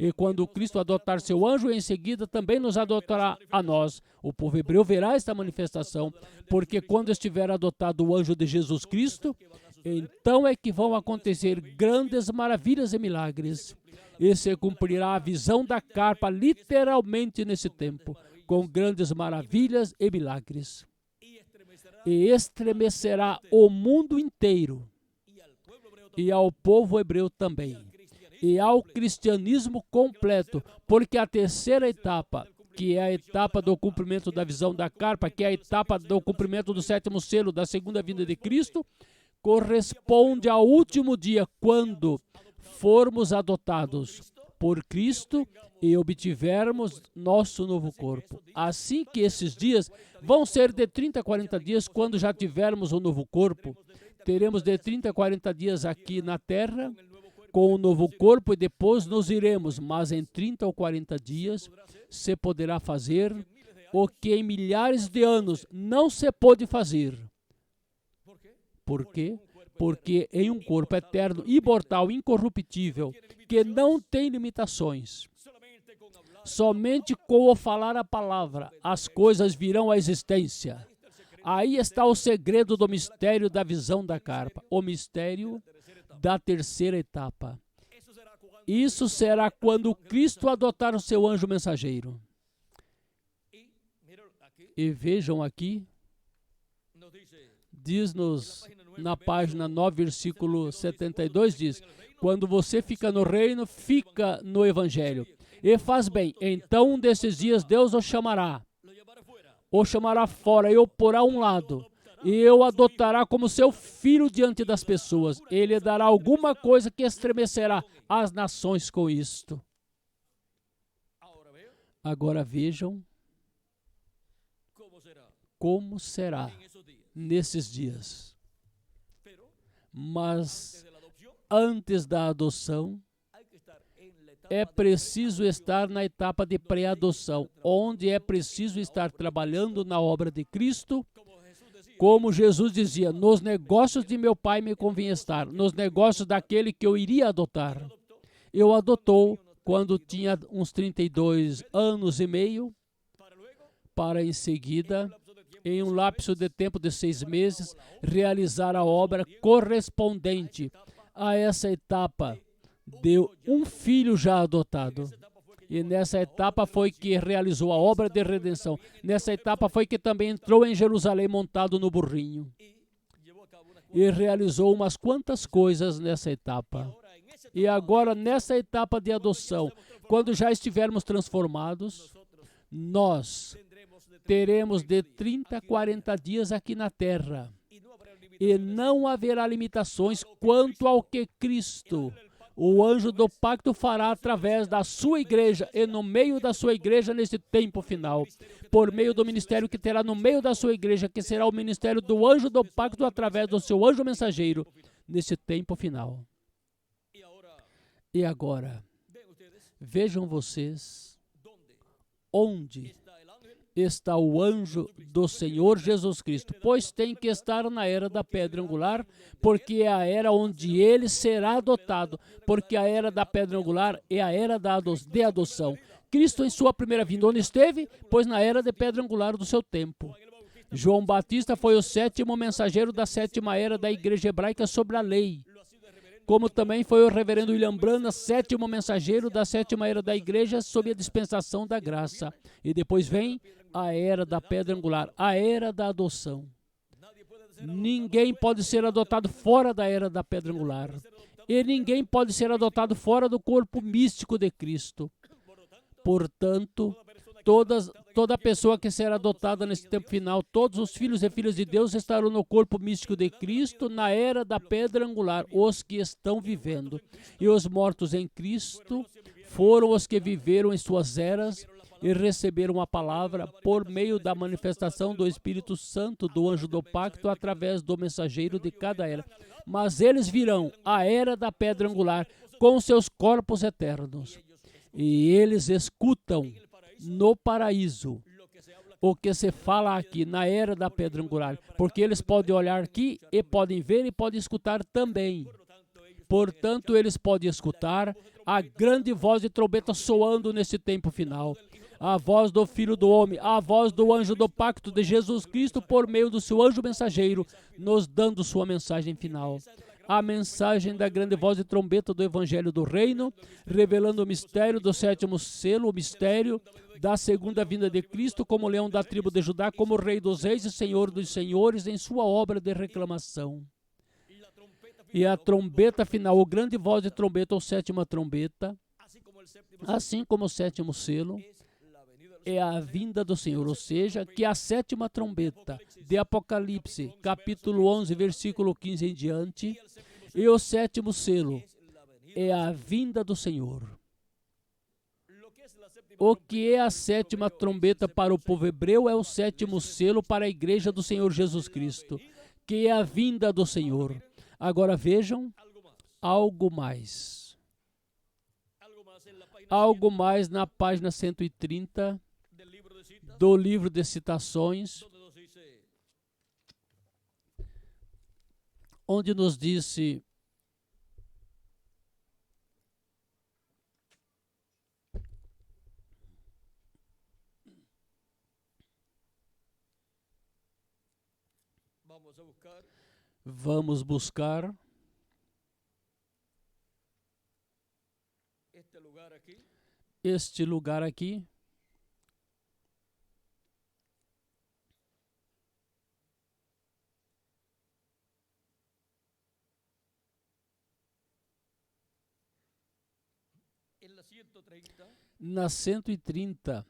E quando Cristo adotar seu anjo, em seguida também nos adotará a nós. O povo hebreu verá esta manifestação, porque quando estiver adotado o anjo de Jesus Cristo, então é que vão acontecer grandes maravilhas e milagres. E se cumprirá a visão da carpa literalmente nesse tempo, com grandes maravilhas e milagres. E estremecerá o mundo inteiro, e ao povo hebreu também, e ao cristianismo completo, porque a terceira etapa, que é a etapa do cumprimento da visão da carpa, que é a etapa do cumprimento do sétimo selo da segunda vinda de Cristo, corresponde ao último dia, quando formos adotados por Cristo e obtivermos nosso novo corpo. Assim que esses dias vão ser de 30 a 40 dias, quando já tivermos o novo corpo, teremos de 30 a 40 dias aqui na terra, com o novo corpo, e depois nos iremos, mas em 30 ou 40 dias se poderá fazer o que em milhares de anos não se pôde fazer. Por quê? Porque em um corpo eterno, imortal, incorruptível, que não tem limitações, somente com o falar a palavra, as coisas virão à existência. Aí está o segredo do mistério da visão da carpa, o mistério da terceira etapa. Isso será quando Cristo adotar o seu anjo mensageiro. E vejam aqui, diz-nos na página 9, versículo 72, diz: quando você fica no reino, fica no evangelho. E faz bem, então um desses dias Deus o chamará fora e o porá a um lado, e o adotará como seu filho diante das pessoas. Ele dará alguma coisa que estremecerá as nações com isto. Agora vejam como será nesses dias. Mas antes da adoção, é preciso estar na etapa de pré-adoção, onde é preciso estar trabalhando na obra de Cristo. Como Jesus dizia, nos negócios de meu Pai me convém estar, nos negócios daquele que eu iria adotar. Eu adotou quando tinha uns 32 anos e meio, para em seguida, em um lapso de tempo de 6 meses, realizar a obra correspondente a essa etapa de um filho já adotado. E nessa etapa foi que realizou a obra de redenção. Nessa etapa foi que também entrou em Jerusalém montado no burrinho. E realizou umas quantas coisas nessa etapa. E agora, nessa etapa de adoção, quando já estivermos transformados, nós teremos de 30 a 40 dias aqui na terra. E não haverá limitações quanto ao que Cristo, o anjo do pacto, fará através da sua igreja e no meio da sua igreja nesse tempo final, por meio do ministério que terá no meio da sua igreja, que será o ministério do anjo do pacto através do seu anjo mensageiro nesse tempo final. E agora, vejam vocês onde está o anjo do Senhor Jesus Cristo, pois tem que estar na era da pedra angular, porque é a era onde ele será adotado, porque a era da pedra angular é a era de adoção. Cristo, em sua primeira vinda, onde esteve? Pois na era de pedra angular do seu tempo. João Batista foi o 7º mensageiro da 7ª era da igreja hebraica sobre a lei, como também foi o reverendo William Branham, 7º mensageiro da 7ª era da igreja sob a dispensação da graça. E depois vem a era da pedra angular, a era da adoção. Ninguém pode ser adotado fora da era da pedra angular. E ninguém pode ser adotado fora do corpo místico de Cristo. Portanto, toda pessoa que será adotada nesse tempo final, todos os filhos e filhas de Deus estarão no corpo místico de Cristo, na era da pedra angular, os que estão vivendo. E os mortos em Cristo foram os que viveram em suas eras e receberam a palavra por meio da manifestação do Espírito Santo, do anjo do pacto, através do mensageiro de cada era. Mas eles virão a era da pedra angular com seus corpos eternos. E eles escutam no paraíso o que se fala aqui na era da pedra angular, porque eles podem olhar aqui e podem ver e podem escutar também. Portanto, eles podem escutar a grande voz de trombeta soando nesse tempo final. A voz do Filho do Homem, a voz do anjo do pacto de Jesus Cristo por meio do seu anjo mensageiro, nos dando sua mensagem final. A mensagem da grande voz de trombeta do Evangelho do Reino, revelando o mistério do sétimo selo, o mistério da segunda vinda de Cristo como leão da tribo de Judá, como Rei dos Reis e Senhor dos Senhores em sua obra de reclamação. E a trombeta final, o grande voz de trombeta ou sétima trombeta, assim como o sétimo selo, é a vinda do Senhor, ou seja, que a sétima trombeta de Apocalipse, capítulo 11, versículo 15 em diante, e o sétimo selo é a vinda do Senhor. O que é a sétima trombeta para o povo hebreu é o sétimo selo para a igreja do Senhor Jesus Cristo, que é a vinda do Senhor. Agora vejam, algo mais. Algo mais na página 130 do livro de citações, onde nos disse: vamos buscar este lugar aqui. Na 130,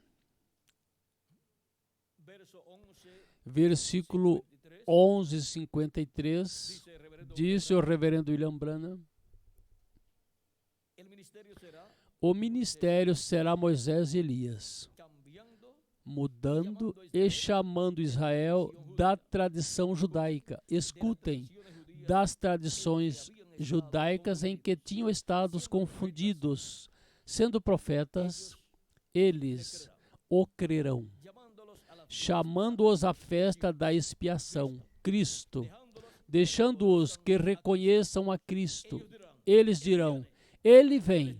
versículo 11:53, disse o reverendo William Branham: o ministério será Moisés e Elias, mudando e chamando Israel da tradição judaica. Escutem, das tradições judaicas em que tinham estado confundidos, sendo profetas, eles o crerão, chamando-os à festa da expiação, Cristo, deixando-os que reconheçam a Cristo. Eles dirão: Ele vem,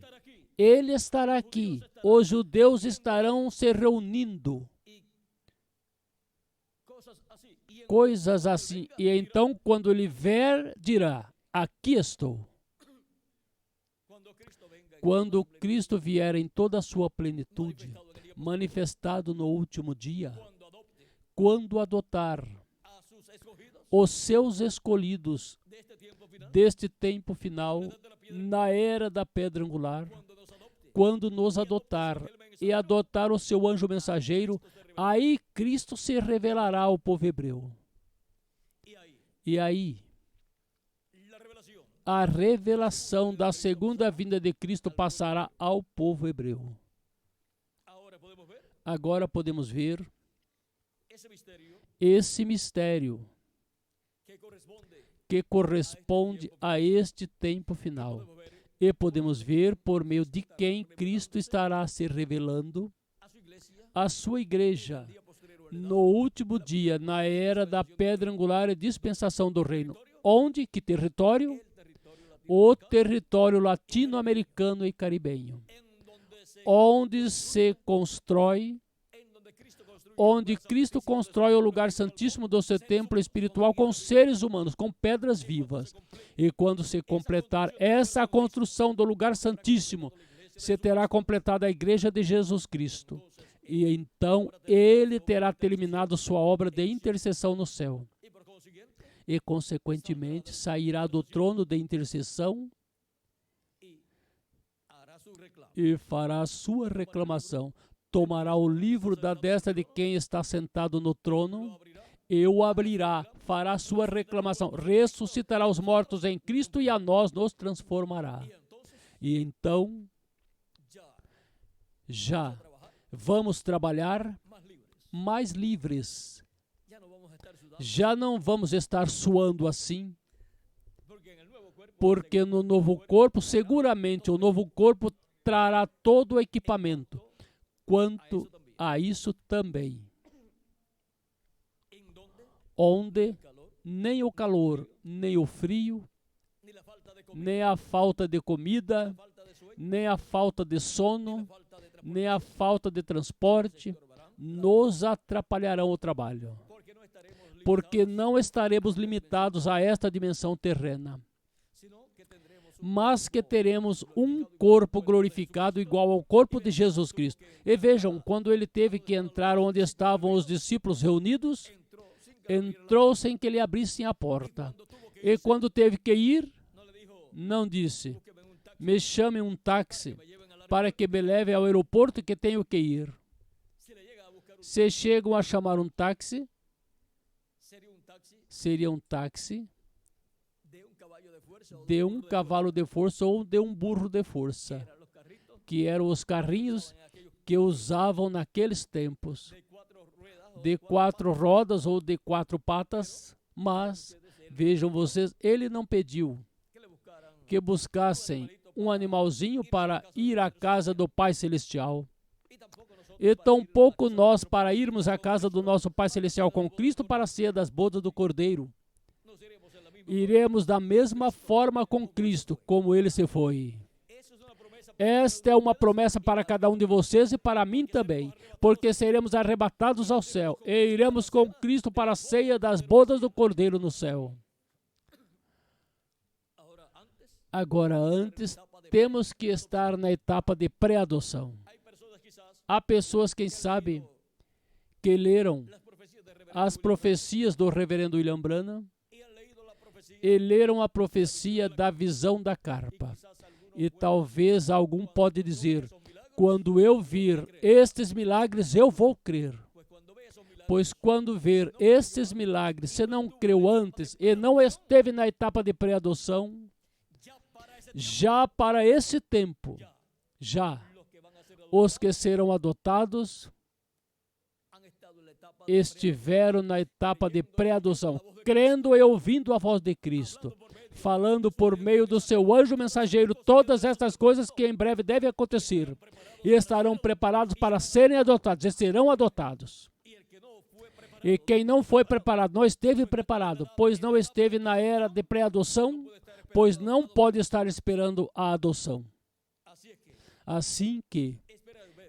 Ele estará aqui, os judeus estarão se reunindo. Coisas assim. E então, quando Ele vier, dirá: aqui estou. Quando Cristo vier em toda a sua plenitude, manifestado no último dia, quando adotar os seus escolhidos deste tempo final, na era da pedra angular, quando nos adotar e adotar o seu anjo mensageiro, aí Cristo se revelará ao povo hebreu. E aí, a revelação da segunda vinda de Cristo passará ao povo hebreu. Agora podemos ver esse mistério que corresponde a este tempo final. E podemos ver por meio de quem Cristo estará se revelando à sua igreja no último dia, na era da pedra angular e dispensação do reino. Onde? Que território? O território latino-americano e caribenho, onde se constrói, onde Cristo constrói o lugar santíssimo do seu templo espiritual com seres humanos, com pedras vivas. E quando se completar essa construção do lugar santíssimo, se terá completada a igreja de Jesus Cristo. E então ele terá terminado sua obra de intercessão no céu. E, consequentemente, sairá do trono de intercessão e fará a sua reclamação. Tomará o livro da destra de quem está sentado no trono e o abrirá, fará sua reclamação, ressuscitará os mortos em Cristo e a nós nos transformará. E então, já vamos trabalhar mais livres. Já não vamos estar suando assim, porque no novo corpo, seguramente o novo corpo trará todo o equipamento. Quanto a isso também, onde nem o calor, nem o frio nem a falta de comida, nem a falta de sono, nem a falta de transporte nos atrapalharão o trabalho, porque não estaremos limitados a esta dimensão terrena, mas que teremos um corpo glorificado igual ao corpo de Jesus Cristo. E vejam, quando ele teve que entrar onde estavam os discípulos reunidos, entrou sem que lhe abrissem a porta. E quando teve que ir, não disse: me chame um táxi para que me leve ao aeroporto que tenho que ir. Se chegam a chamar um táxi, seria um táxi de um cavalo de força ou de um burro de força, que eram os carrinhos que usavam naqueles tempos, de 4 rodas ou de 4 patas. Mas, vejam vocês, ele não pediu que buscassem um animalzinho para ir à casa do Pai Celestial. E tampouco nós para irmos à casa do nosso Pai Celestial com Cristo para a ceia das bodas do Cordeiro. Iremos da mesma forma com Cristo, como Ele se foi. Esta é uma promessa para cada um de vocês e para mim também, porque seremos arrebatados ao céu e iremos com Cristo para a ceia das bodas do Cordeiro no céu. Agora, antes, temos que estar na etapa de pré-adoção. Há pessoas, quem sabe, que leram as profecias do reverendo William Branham e leram a profecia da visão da carpa. E talvez algum pode dizer: quando eu vir estes milagres, eu vou crer. Pois quando ver estes milagres, se não creu antes e não esteve na etapa de pré-adoção, já para esse tempo, já os que serão adotados estiveram na etapa de pré-adoção, crendo e ouvindo a voz de Cristo, falando por meio do seu anjo mensageiro todas estas coisas que em breve devem acontecer, e estarão preparados para serem adotados, e serão adotados. E quem não foi preparado, não esteve preparado, pois não esteve na era de pré-adoção, pois não pode estar esperando a adoção. Assim que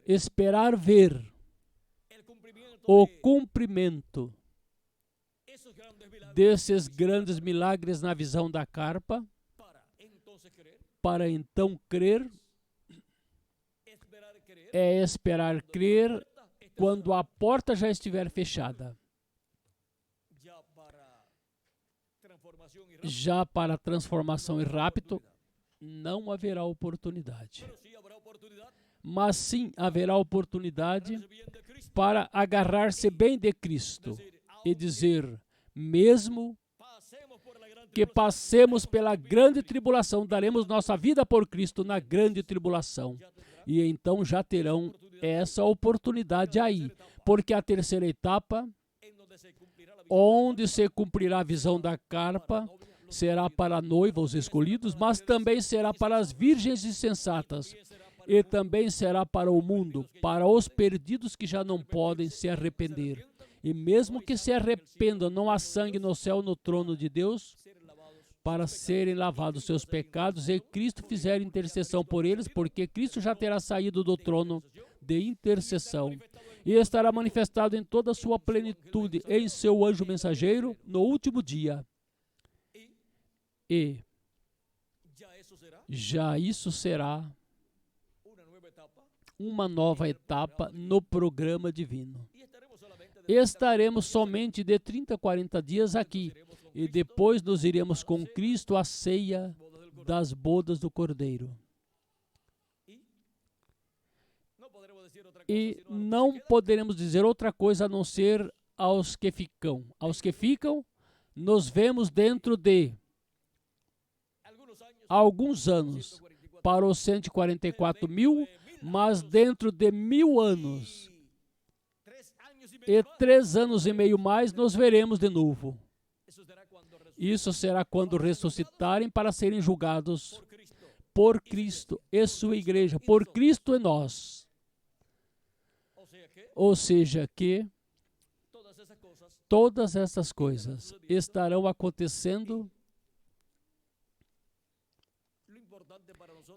esperar ver o cumprimento desses grandes milagres na visão da carpa, para então crer, é esperar crer quando a porta já estiver fechada. Já para transformação e rápido, não haverá oportunidade. Mas sim haverá oportunidade para agarrar-se bem de Cristo e dizer: mesmo que passemos pela grande tribulação, daremos nossa vida por Cristo na grande tribulação. E então já terão essa oportunidade aí, porque a terceira etapa, onde se cumprirá a visão da carpa, será para a noiva, os escolhidos, mas também será para as virgens insensatas. E também será para o mundo, para os perdidos que já não podem se arrepender. E mesmo que se arrependam, não há sangue no céu, no trono de Deus, para serem lavados seus pecados, e Cristo fizer intercessão por eles, porque Cristo já terá saído do trono de intercessão e estará manifestado em toda a sua plenitude em seu anjo mensageiro no último dia. E já isso será uma nova etapa no programa divino. Estaremos somente de 30 a 40 dias aqui, e depois nos iremos com Cristo à ceia das bodas do Cordeiro. E não poderemos dizer outra coisa a não ser aos que ficam. Aos que ficam, nos vemos dentro de alguns anos, para os 144 mil, mas dentro de 1000 anos e 3 anos e meio mais, nos veremos de novo. Isso será quando ressuscitarem para serem julgados por Cristo e sua igreja, por Cristo e nós. Ou seja, que todas essas coisas estarão acontecendo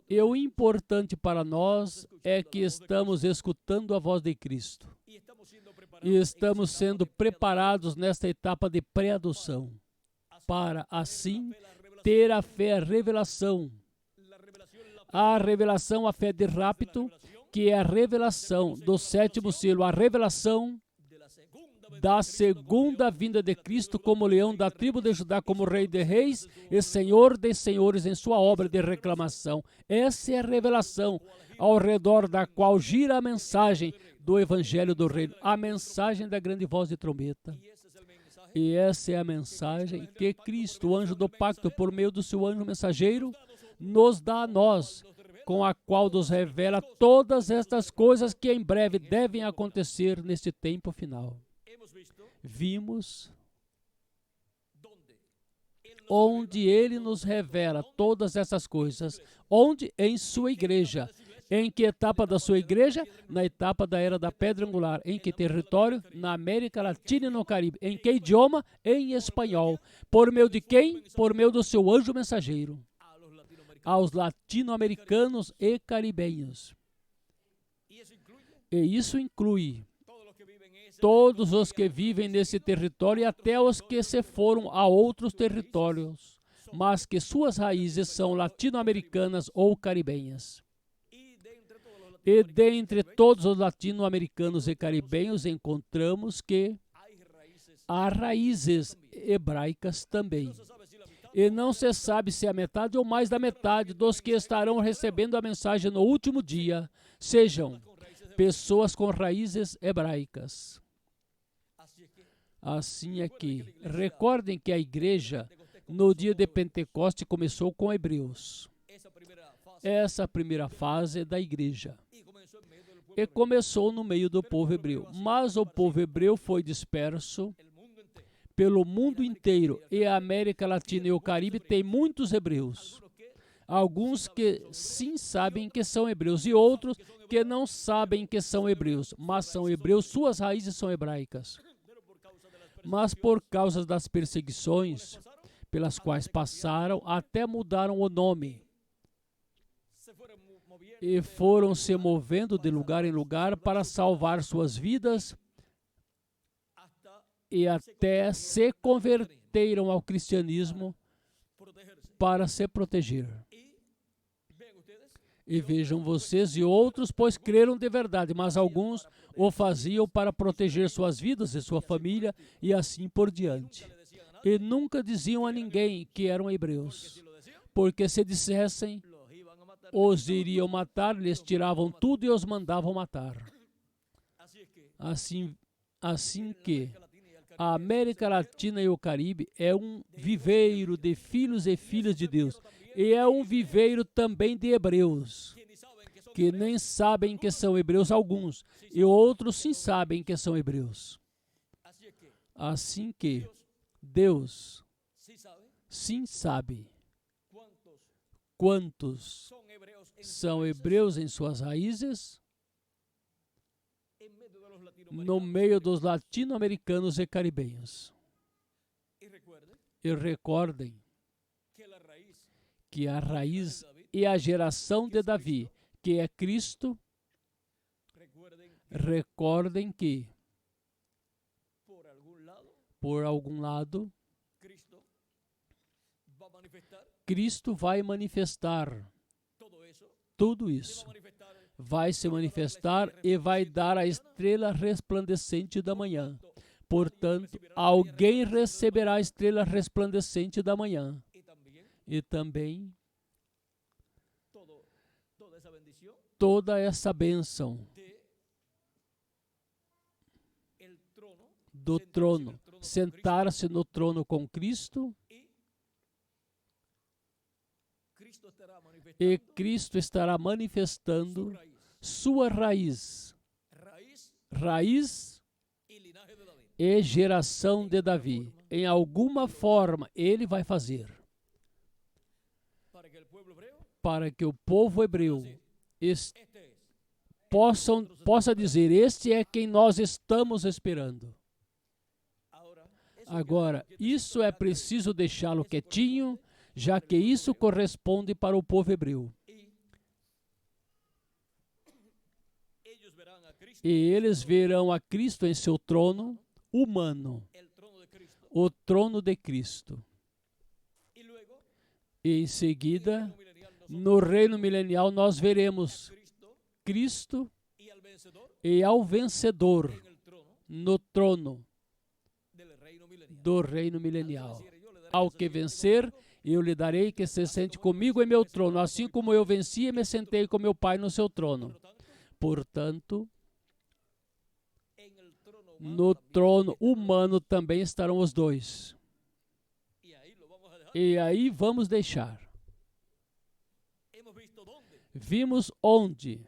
E o importante para nós é que estamos escutando a voz de Cristo. E estamos sendo preparados nesta etapa de pré-adoção, para assim ter a fé, a revelação, a fé de rapto, que é a revelação do 7º selo, a revelação da segunda vinda de Cristo como leão da tribo de Judá, como rei de reis e senhor de senhores em sua obra de reclamação. Essa é a revelação ao redor da qual gira a mensagem do evangelho do reino, a mensagem da grande voz de trombeta. E essa é a mensagem que Cristo, o anjo do pacto, por meio do seu anjo mensageiro, nos dá a nós, com a qual nos revela todas estas coisas que em breve devem acontecer neste tempo final. Vimos onde ele nos revela todas essas coisas, onde? Em sua igreja. Em que etapa da sua igreja? Na etapa da Era da Pedra Angular. Em que território? Na América Latina e no Caribe. Em que idioma? Em espanhol. Por meio de quem? Por meio do seu anjo mensageiro. Aos latino-americanos e caribenhos. E isso inclui todos os que vivem nesse território e até os que se foram a outros territórios, mas que suas raízes são latino-americanas ou caribenhas. E dentre todos os latino-americanos e caribenhos encontramos que há raízes hebraicas também. E não se sabe se a metade ou mais da metade dos que estarão recebendo a mensagem no último dia sejam pessoas com raízes hebraicas. Assim é que, recordem que a igreja, no dia de Pentecoste, começou com hebreus. Essa primeira fase da igreja. E começou no meio do povo hebreu. Mas o povo hebreu foi disperso pelo mundo inteiro. E a América Latina e o Caribe tem muitos hebreus. Alguns que sim sabem que são hebreus e outros que não sabem que são hebreus, mas são hebreus, suas raízes são hebraicas. Mas por causa das perseguições pelas quais passaram, até mudaram o nome. E foram se movendo de lugar em lugar para salvar suas vidas e até se converteram ao cristianismo para se proteger. E vejam vocês, e outros, pois creram de verdade, mas alguns o faziam para proteger suas vidas e sua família e assim por diante. E nunca diziam a ninguém que eram hebreus, porque se dissessem, os iriam matar, lhes tiravam tudo e os mandavam matar. Assim que a América Latina e o Caribe é um viveiro de filhos e filhas de Deus. E é um viveiro também de hebreus, que nem sabem que são hebreus alguns, e outros sim sabem que são hebreus. Assim que Deus sim sabe quantos são hebreus em suas raízes no meio dos latino-americanos e caribenhos. E recordem que a raiz e a geração de Davi, que é Cristo, recordem que, por algum lado, Cristo vai manifestar tudo isso. Vai se manifestar e vai dar a estrela resplandecente da manhã. Portanto, alguém receberá a estrela resplandecente da manhã. E também toda essa bênção do trono, sentar-se no trono com Cristo, e Cristo estará manifestando sua raiz e geração de Davi. Em alguma forma, ele vai fazer para que o povo hebreu possa dizer, este é quem nós estamos esperando. Agora, isso é preciso deixá-lo quietinho, já que isso corresponde para o povo hebreu. E eles verão a Cristo em seu trono humano, o trono de Cristo. E em seguida, no reino milenial, nós veremos Cristo e ao vencedor no trono do reino milenial. Ao que vencer, eu lhe darei que se sente comigo em meu trono, assim como eu venci e me sentei com meu Pai no seu trono. Portanto, no trono humano também estarão os dois. E aí vamos deixar. Vimos onde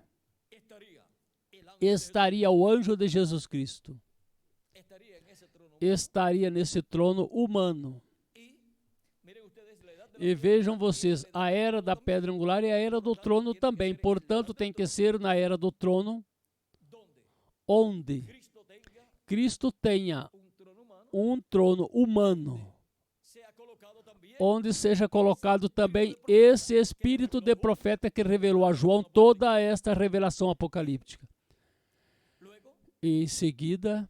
estaria o anjo de Jesus Cristo. Estaria nesse trono humano. E vejam vocês, a era da pedra angular é a era do trono também. Portanto, tem que ser na era do trono, onde Cristo tenha um trono humano, onde seja colocado também esse espírito de profeta que revelou a João toda esta revelação apocalíptica. E em seguida,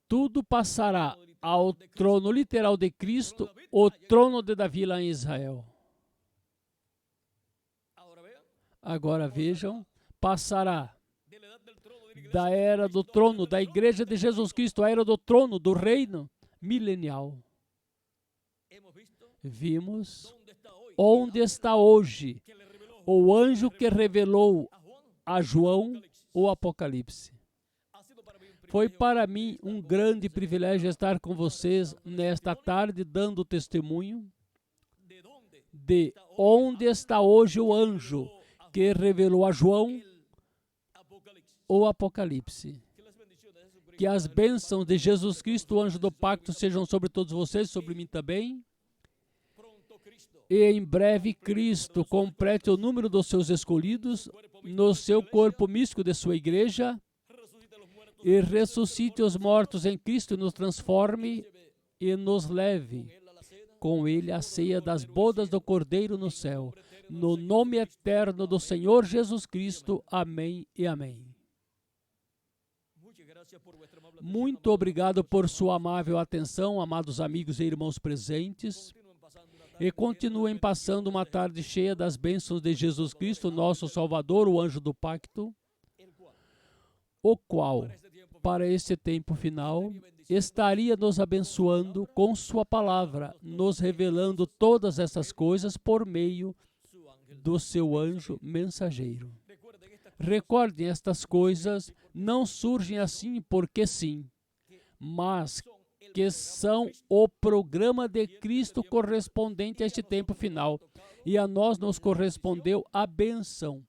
tudo passará ao trono literal de Cristo, o trono de Davi lá em Israel. Agora vejam, passará da era do trono da igreja de Jesus Cristo, a era do trono do reino milenial. Vimos onde está hoje o anjo que revelou a João o Apocalipse. Foi para mim um grande privilégio estar com vocês nesta tarde, dando testemunho de onde está hoje o anjo que revelou a João o Apocalipse. Que as bênçãos de Jesus Cristo, o anjo do pacto, sejam sobre todos vocês, sobre mim também. E em breve Cristo complete o número dos seus escolhidos no seu corpo místico de sua igreja e ressuscite os mortos em Cristo e nos transforme e nos leve com Ele à ceia das bodas do Cordeiro no céu. No nome eterno do Senhor Jesus Cristo. Amém e amém. Muito obrigado por sua amável atenção, amados amigos e irmãos presentes. E continuem passando uma tarde cheia das bênçãos de Jesus Cristo, nosso Salvador, o anjo do pacto, o qual, para esse tempo final, estaria nos abençoando com sua palavra, nos revelando todas essas coisas por meio do seu anjo mensageiro. Recordem, estas coisas não surgem assim porque sim, mas que são o programa de Cristo correspondente a este tempo final. E a nós nos correspondeu a bênção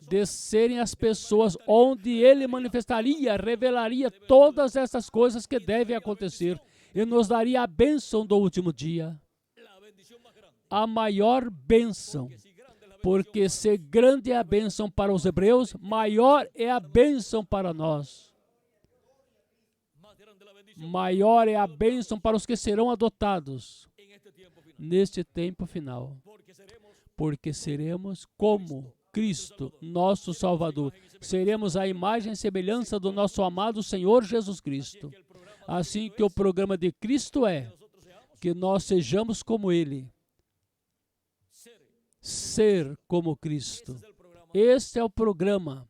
de serem as pessoas onde Ele manifestaria, revelaria todas essas coisas que devem acontecer e nos daria a bênção do último dia. A maior bênção, porque se grande é a bênção para os hebreus, maior é a bênção para nós. Maior é a bênção para os que serão adotados neste tempo final, porque seremos como Cristo, nosso Salvador. Seremos a imagem e semelhança do nosso amado Senhor Jesus Cristo. Assim que o programa de Cristo é que nós sejamos como Ele. Ser como Cristo. Este é o programa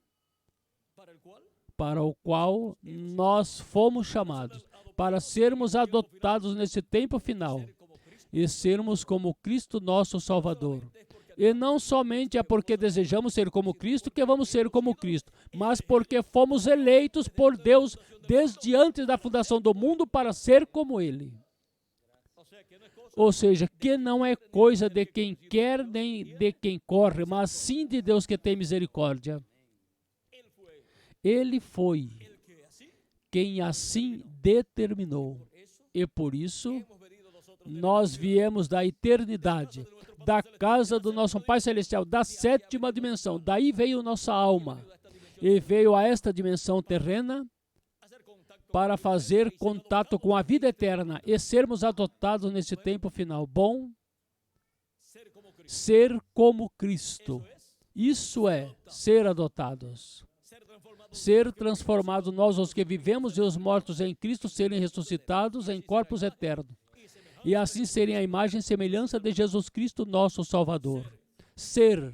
para o qual nós fomos chamados, para sermos adotados nesse tempo final e sermos como Cristo, nosso Salvador. E não somente é porque desejamos ser como Cristo que vamos ser como Cristo, mas porque fomos eleitos por Deus desde antes da fundação do mundo para ser como Ele. Ou seja, que não é coisa de quem quer nem de quem corre, mas sim de Deus que tem misericórdia. Ele foi quem assim determinou. E por isso, nós viemos da eternidade, da casa do nosso Pai Celestial, da sétima dimensão. Daí veio nossa alma. E veio a esta dimensão terrena para fazer contato com a vida eterna e sermos adotados nesse tempo final. Bom, ser como Cristo. Isso é ser adotados. Ser transformados, nós os que vivemos e os mortos em Cristo serem ressuscitados em corpos eternos. E assim serem a imagem e semelhança de Jesus Cristo, nosso Salvador. Ser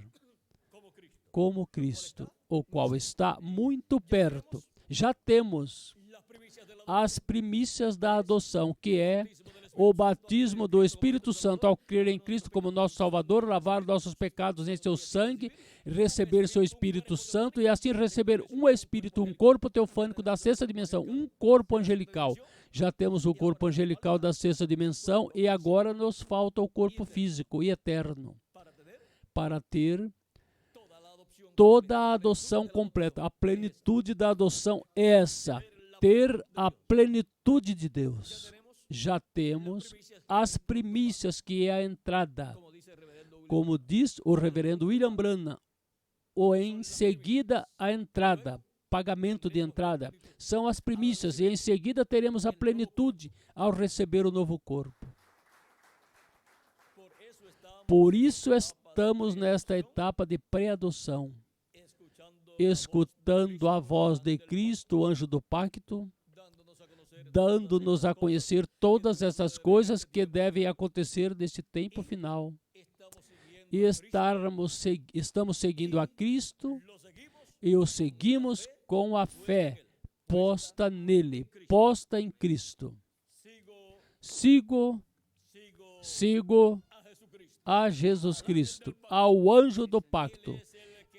como Cristo, o qual está muito perto. Já temos as primícias da adoção, que é o batismo do Espírito Santo, ao crer em Cristo como nosso Salvador, lavar nossos pecados em seu sangue, receber seu Espírito Santo e assim receber um Espírito, um corpo teofânico da sexta dimensão, um corpo angelical. Já temos o corpo angelical da sexta dimensão e agora nos falta o corpo físico e eterno para ter toda a adoção completa. A plenitude da adoção é essa, ter a plenitude de Deus. Já temos as primícias, que é a entrada. Como diz o reverendo William Branham, ou em seguida a entrada, pagamento de entrada, são as primícias, e em seguida teremos a plenitude ao receber o novo corpo. Por isso estamos nesta etapa de pré-adoção, escutando a voz de Cristo, o anjo do pacto, dando-nos a conhecer todas essas coisas que devem acontecer nesse tempo final. E estamos seguindo a Cristo e o seguimos com a fé posta nele, posta em Cristo. Sigo a Jesus Cristo, ao anjo do pacto.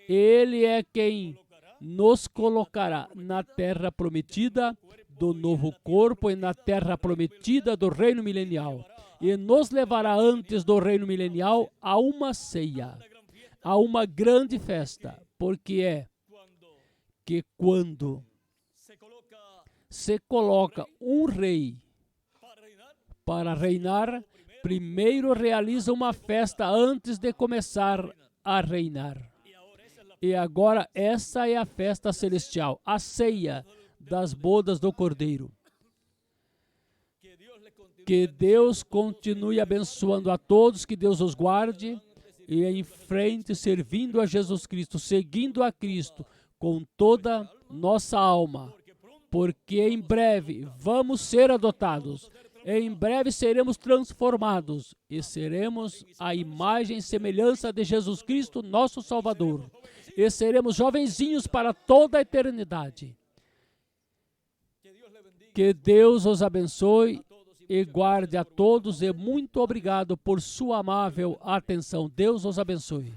Ele é quem nos colocará na terra prometida do novo corpo e na terra prometida do reino milenial. E nos levará antes do reino milenial a uma ceia, a uma grande festa, porque é que quando se coloca um rei para reinar, primeiro realiza uma festa antes de começar a reinar. E agora essa é a festa celestial, a ceia das bodas do Cordeiro. Que Deus continue abençoando a todos, que Deus os guarde e em frente servindo a Jesus Cristo, seguindo a Cristo com toda nossa alma, porque em breve vamos ser adotados, em breve seremos transformados e seremos a imagem e semelhança de Jesus Cristo, nosso Salvador, e seremos jovenzinhos para toda a eternidade. Que Deus os abençoe e guarde a todos, e muito obrigado por sua amável atenção. Deus os abençoe.